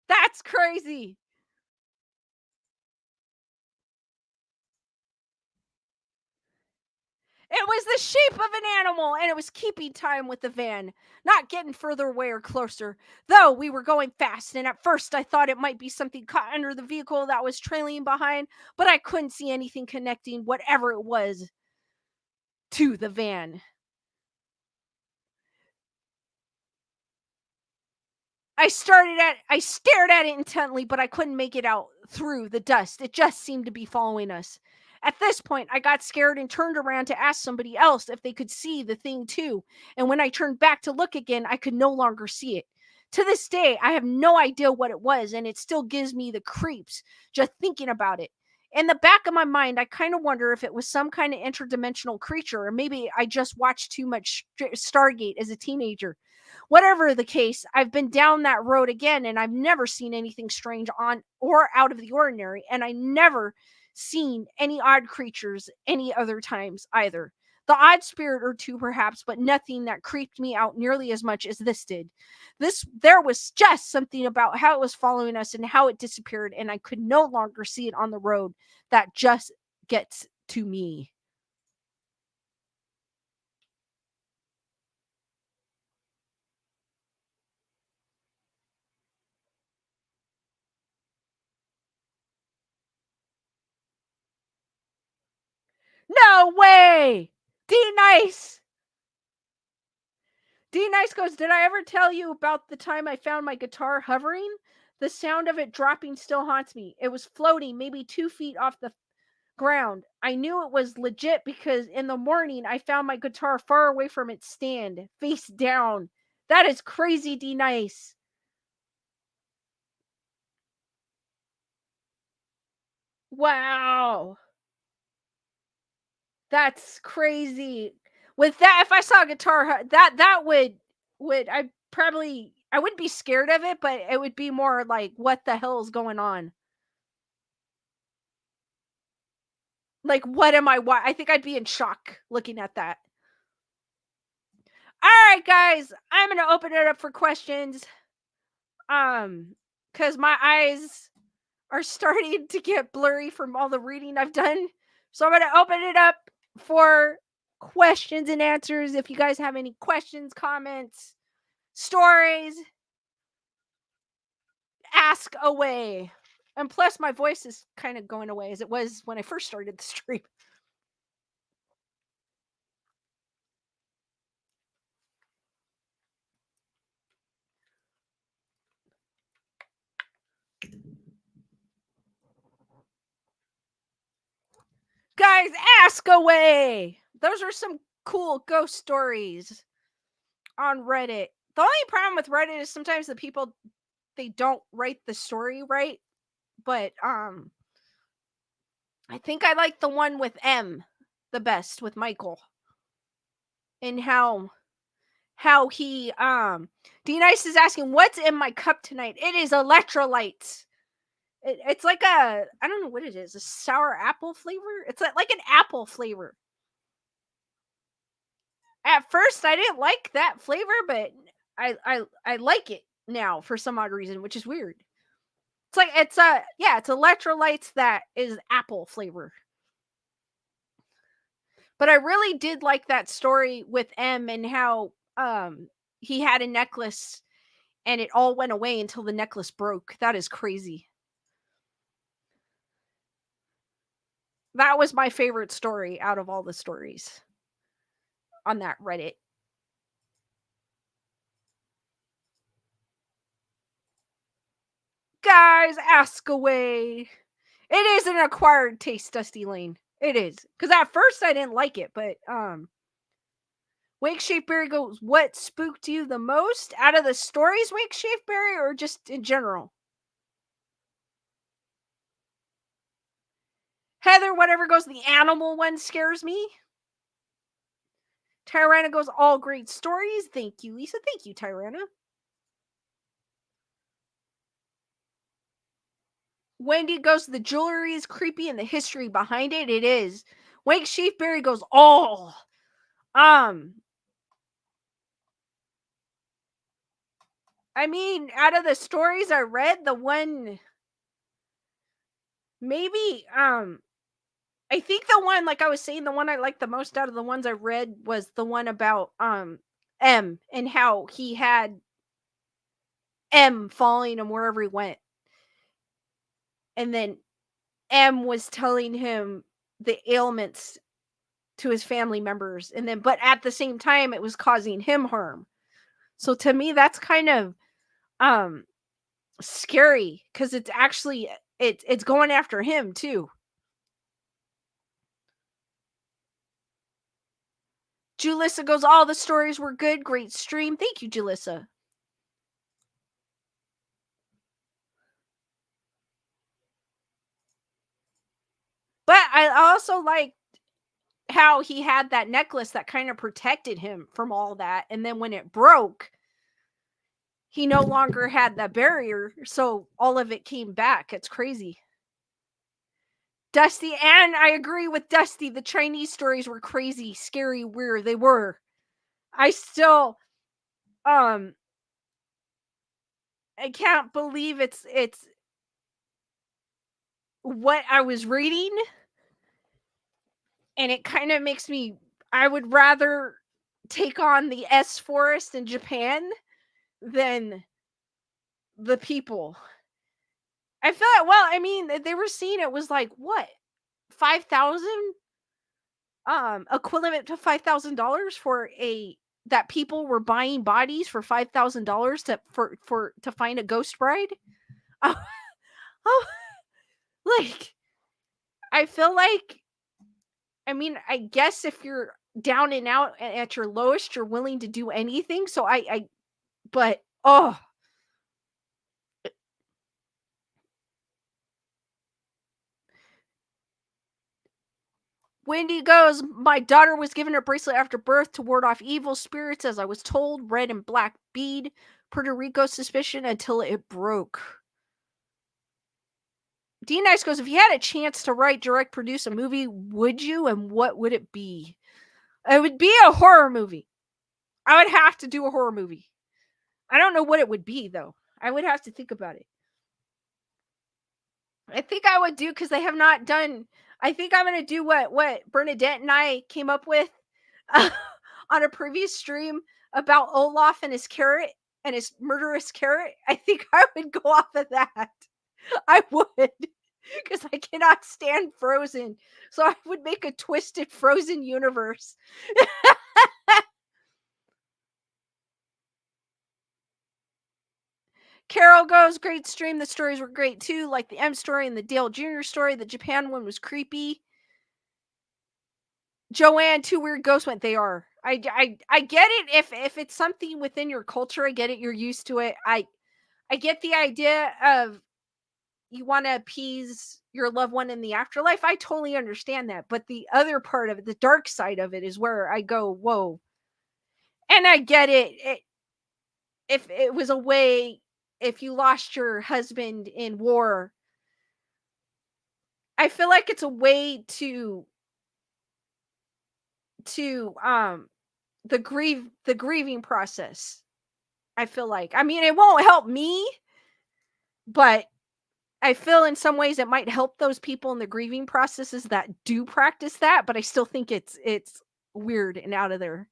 That's crazy. It was the shape of an animal, and it was keeping time with the van, not getting further away or closer. Though we were going fast, and at first I thought it might be something caught under the vehicle that was trailing behind, but I couldn't see anything connecting whatever it was to the van. I stared at it intently, but I couldn't make it out through the dust. It just seemed to be following us. At this point, I got scared and turned around to ask somebody else if they could see the thing too. And when I turned back to look again, I could no longer see it. To this day, I have no idea what it was, and it still gives me the creeps just thinking about it. In the back of my mind, I kind of wonder if it was some kind of interdimensional creature, or maybe I just watched too much Stargate as a teenager. Whatever the case, I've been down that road again, and I've never seen anything strange on or out of the ordinary, and I never seen any odd creatures any other times either. The odd spirit or two perhaps, but nothing that creeped me out nearly as much as this did. This There was just something about how it was following us and how it disappeared, and I could no longer see it on the road that just gets to me. No way! D nice. D Nice goes, did I ever tell you about the time I found my guitar hovering? The sound of it dropping still haunts me. It was floating maybe 2 feet off the ground. I knew it was legit because in the morning I found my guitar far away from its stand, face down. That is crazy, D Nice. Wow. That's crazy. With that, if I saw a guitar, that would I probably I wouldn't be scared of it, but it would be more like, what the hell is going on? Like, what am I think I'd be in shock looking at that. All right, guys, I'm gonna open it up for questions. Because my eyes are starting to get blurry from all the reading I've done. So I'm gonna open it up for questions and answers. If you guys have any questions, comments, stories, ask away. And plus, my voice is kind of going away as it was when I first started the stream. Guys, ask away. Those are some cool ghost stories on Reddit. The only problem with Reddit is sometimes the people, they don't write the story right, but I think I like the one with M the best, with Michael, and how he D Nice is asking what's in my cup tonight. It is electrolytes. It's like a, I don't know what it is, a sour apple flavor. It's like an apple flavor. At first I didn't like that flavor, but I like it now for some odd reason, which is weird. It's like it's a, yeah, it's electrolytes that is apple flavor. But I really did like that story with M, and how he had a necklace and it all went away until the necklace broke. That is crazy. That was my favorite story out of all the stories on that Reddit. Guys, ask away. It is an acquired taste, Dusty Lane. It is. Cuz at first I didn't like it, but Wake Shapeberry goes, what spooked you the most out of the stories, Wake Shapeberry, or just in general? Heather, whatever goes, the animal one scares me. Tyrana goes, all great stories. Thank you, Lisa. Thank you, Tyrana. Wendy goes, the jewelry is creepy and the history behind it. It is. Wake Sheafberry goes, oh. I mean, out of the stories I read, the one maybe I think the one, like I was saying, the one I liked the most out of the ones I read was the one about M and how he had M following him wherever he went. And then M was telling him the ailments to his family members, and then but at the same time it was causing him harm. So to me that's kind of um scary because it's actually it's going after him too. Julissa goes, all the stories were good, great stream. Thank you, Julissa. But I also like how he had that necklace that kind of protected him from all that, and then when it broke, he no longer had that barrier, so all of it came back. It's crazy. Dusty, and I agree with Dusty, the Chinese stories were crazy, scary, weird. They were. I still um I can't believe it's what I was reading, and it kind of makes me I would rather take on the S forest in Japan than the people. I felt well, I mean, they were seeing it was like what? 5,000 equivalent to $5,000 for a that people were buying bodies for $5,000 to find a ghost bride. Oh, oh, like I feel like I mean, I guess if you're down and out at your lowest, you're willing to do anything. So but oh, Wendy goes, my daughter was given a bracelet after birth to ward off evil spirits, as I was told, red and black bead, Puerto Rico suspicion until it broke. D Nice goes, if you had a chance to write, direct, produce a movie, would you? And what would it be? It would be a horror movie. I would have to do a horror movie. I don't know what it would be, though. I would have to think about it. I think I would do because they have not done. I think I'm gonna do what Bernadette and I came up with on a previous stream about Olaf and his carrot and his murderous carrot. I think I would go off of that. I would because I cannot stand Frozen, so I would make a twisted Frozen universe. Carol goes, great stream. The stories were great too, like the M story and the Dale Jr. story. The Japan one was creepy. Joanne, two weird ghosts went. They are. I get it if it's something within your culture. I get it. You're used to it. I get the idea of you want to appease your loved one in the afterlife. I totally understand that. But the other part of it, the dark side of it, is where I go, whoa. And I get it if it was a way, if you lost your husband in war, I feel like it's a way to the grieving process. I feel like. I mean, it won't help me, but I feel in some ways it might help those people in the grieving processes that do practice that, but I still think it's weird and out of there.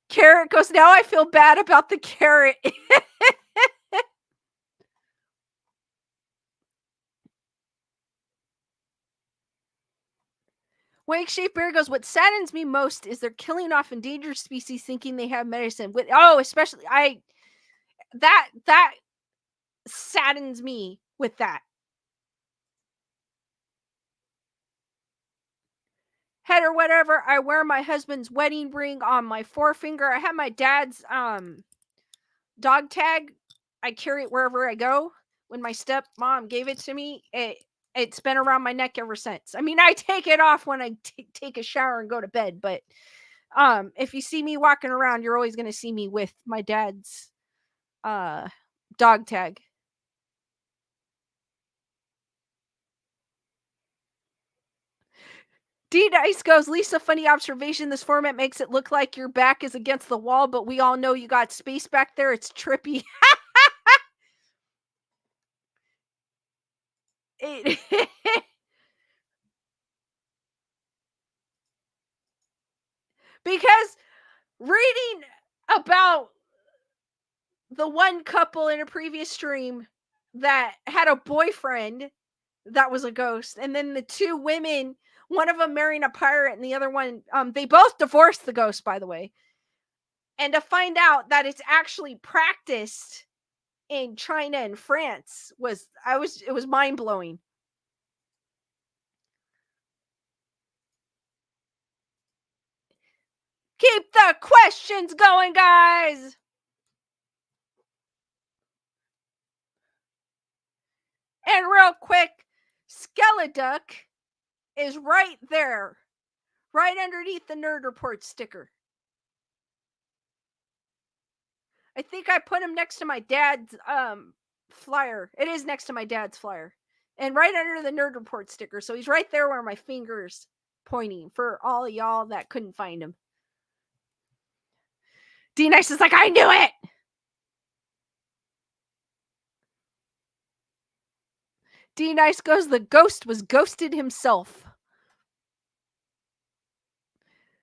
Carrot goes, now I feel bad about the carrot. Wake Shape Bear goes, what saddens me most is they're killing off endangered species thinking they have medicine. With especially that saddens me with that. head or whatever. I wear my husband's wedding ring on my forefinger. I have my dad's dog tag. I carry it wherever I go. When my stepmom gave it to me, it's been around my neck ever since. I mean, I take it off when I take a shower and go to bed, but if you see me walking around, you're always going to see me with my dad's uh dog tag. D Dice goes, Lisa, funny observation. This format makes it look like your back is against the wall, but we all know you got space back there. It's trippy. Because reading about the one couple in a previous stream that had a boyfriend that was a ghost, and then the two women, one of them marrying a pirate and the other one, they both divorced the ghost, by the way. And to find out that it's actually practiced in China and France it was mind-blowing. Keep the questions going, guys. And real quick, Skeleduck is right there, right underneath the Nerd Report sticker. I think I put him next to my dad's flyer. It is next to my dad's flyer. And right under the Nerd Report sticker. So he's right there where my finger's pointing for all of y'all that couldn't find him. D Nice is like, I knew it. D Nice goes, the ghost was ghosted himself.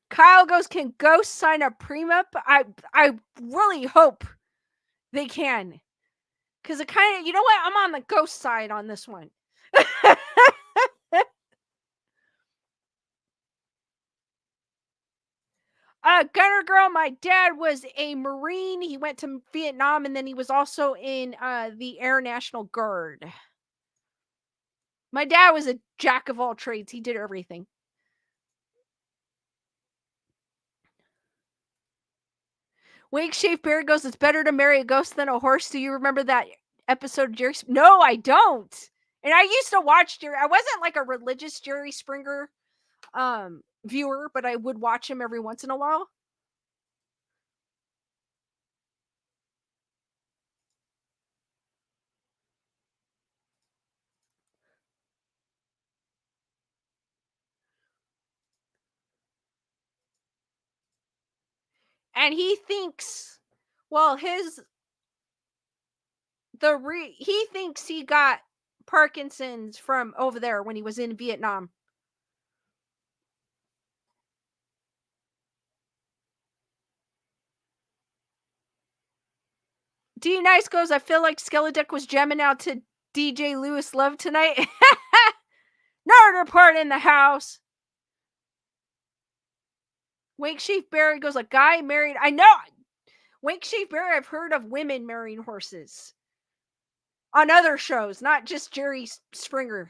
Kyle goes, can ghosts sign a prenup? I really hope they can. Because it kind of, you know what? I'm on the ghost side on this one. Gunner Girl, my dad was a Marine. He went to Vietnam, and then he was also in the Air National Guard. My dad was a jack of all trades. He did everything. Wake Shave Bear goes, it's better to marry a ghost than a horse. Do you remember that episode of Jerry? No, I don't. And I used to watch Jerry. I wasn't like a religious Jerry Springer viewer, but I would watch him every once in a while. And he thinks, well, he thinks he got Parkinson's from over there when he was in Vietnam. D Nice goes, I feel like Skeleduck was jamming out to DJ Lewis Love tonight. Nerd Report in the house. Wake Sheaf Barry goes, a guy married. I know. Wake Sheaf Barry, I've heard of women marrying horses on other shows, not just Jerry Springer.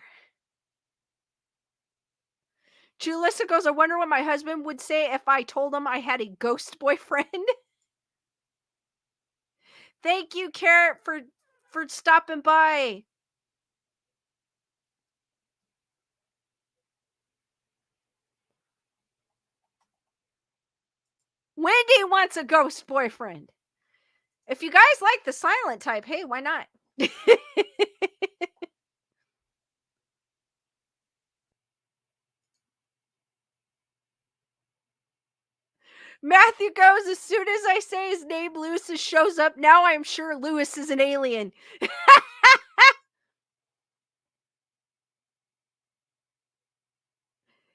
Julissa goes, I wonder what my husband would say if I told him I had a ghost boyfriend. Thank you, Carrot, for stopping by. Wendy wants a ghost boyfriend. If you guys like the silent type, hey, why not? Matthew goes, as soon as I say his name, Lewis shows up. Now I'm sure Lewis is an alien.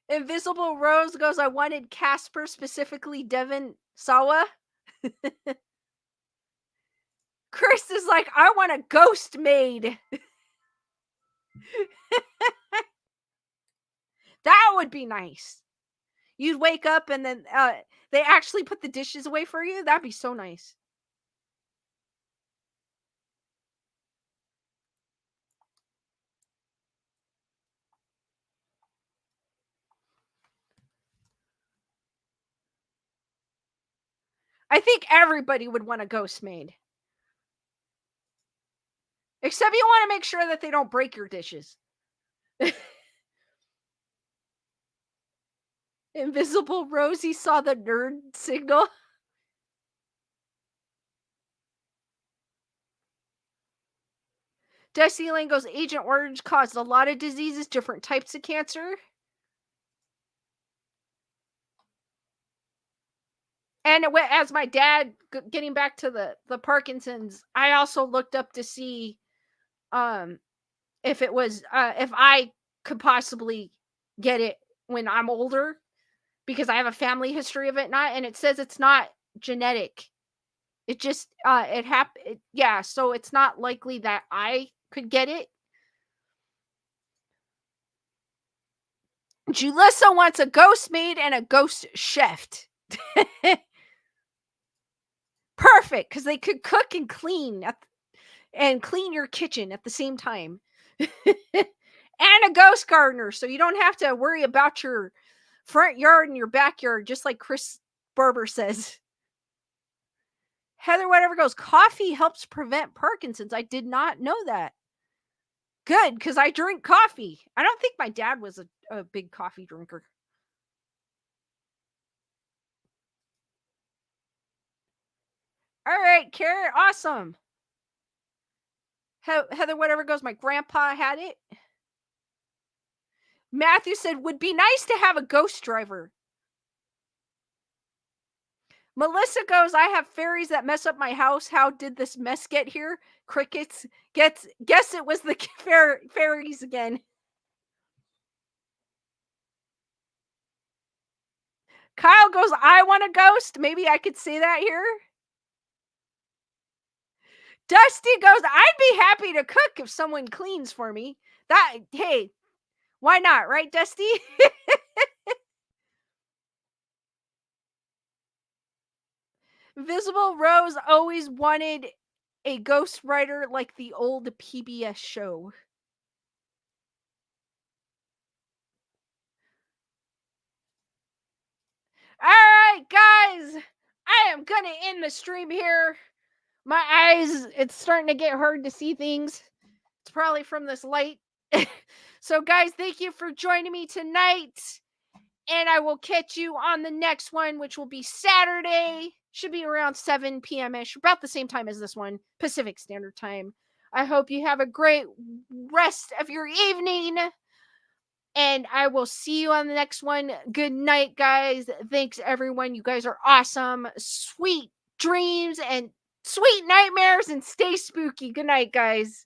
Invisible Rose goes, I wanted Casper, specifically Devin Sawa. Chris is like, I want a ghost maid. That would be nice. You'd wake up and then they actually put the dishes away for you. That'd be so nice. I think everybody would want a ghost maid. Except you want to make sure that they don't break your dishes. Invisible Rosie saw the nerd signal. Dusty Lane goes, Agent Orange caused a lot of diseases, different types of cancer. And as my dad, getting back to the Parkinson's, I also looked up to see um if it was if I could possibly get it when I'm older, because I have a family history of it not, and it says it's not genetic. It just it happened. Yeah, so it's not likely that I could get it. Julissa wants a ghost maid and a ghost chef. Perfect, because they could cook and and clean your kitchen at the same time. And a ghost gardener, so you don't have to worry about your front yard and your backyard, just like Chris Barber says. Heather Whatever goes, coffee helps prevent Parkinson's. I did not know that. Good, because I drink coffee. I don't think my dad was a big coffee drinker. All right, Carrot, awesome. Heather Whatever goes, my grandpa had it. Matthew said, would be nice to have a ghost driver. Melissa goes, I have fairies that mess up my house. How did this mess get here? Crickets. Guess it was the fairies again. Kyle goes, I want a ghost. Maybe I could say that here. Dusty goes, I'd be happy to cook if someone cleans for me. Hey, why not, right, Dusty? Visible Rose always wanted a ghost writer like the old PBS show. All right, guys, I am going to end the stream here. My eyes, it's starting to get hard to see things. It's probably from this light. So, guys, thank you for joining me tonight. And I will catch you on the next one, which will be Saturday. Should be around 7 p.m. ish, about the same time as this one, Pacific Standard Time. I hope you have a great rest of your evening. And I will see you on the next one. Good night, guys. Thanks, everyone. You guys are awesome. Sweet dreams and sweet nightmares, and stay spooky. Good night, guys.